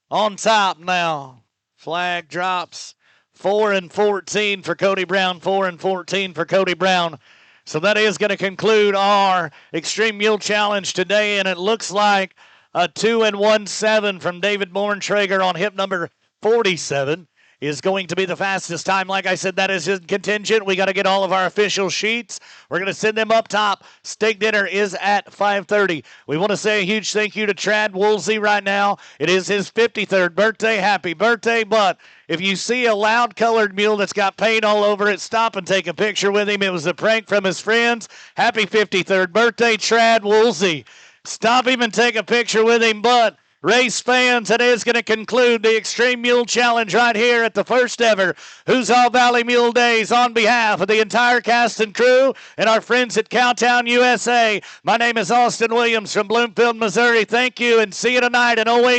on top now. Flag drops. 4 and 14 for Cody Brown. 4 and 14 for Cody Brown. So that is going to conclude our Extreme Mule Challenge today, and it looks like a 2 and 1-7 from David Borntrager on hip number 47 is going to be the fastest time. Like I said, that is his contingent. We got to get all of our official sheets. We're going to send them up top. Steak dinner is at 5:30. We want to say a huge thank you to Trad Woolsey right now. It is his 53rd birthday. Happy birthday. But if you see a loud colored mule that's got paint all over it, stop and take a picture with him. It was a prank from his friends. Happy 53rd birthday, Trad Woolsey. Stop him and take a picture with him. But race fans, it is going to conclude the Extreme Mule Challenge right here at the first ever Huzzah Valley Mule Days. On behalf of the entire cast and crew and our friends at Cowtown, USA, my name is Austin Williams from Bloomfield, Missouri. Thank you, and see you tonight. And always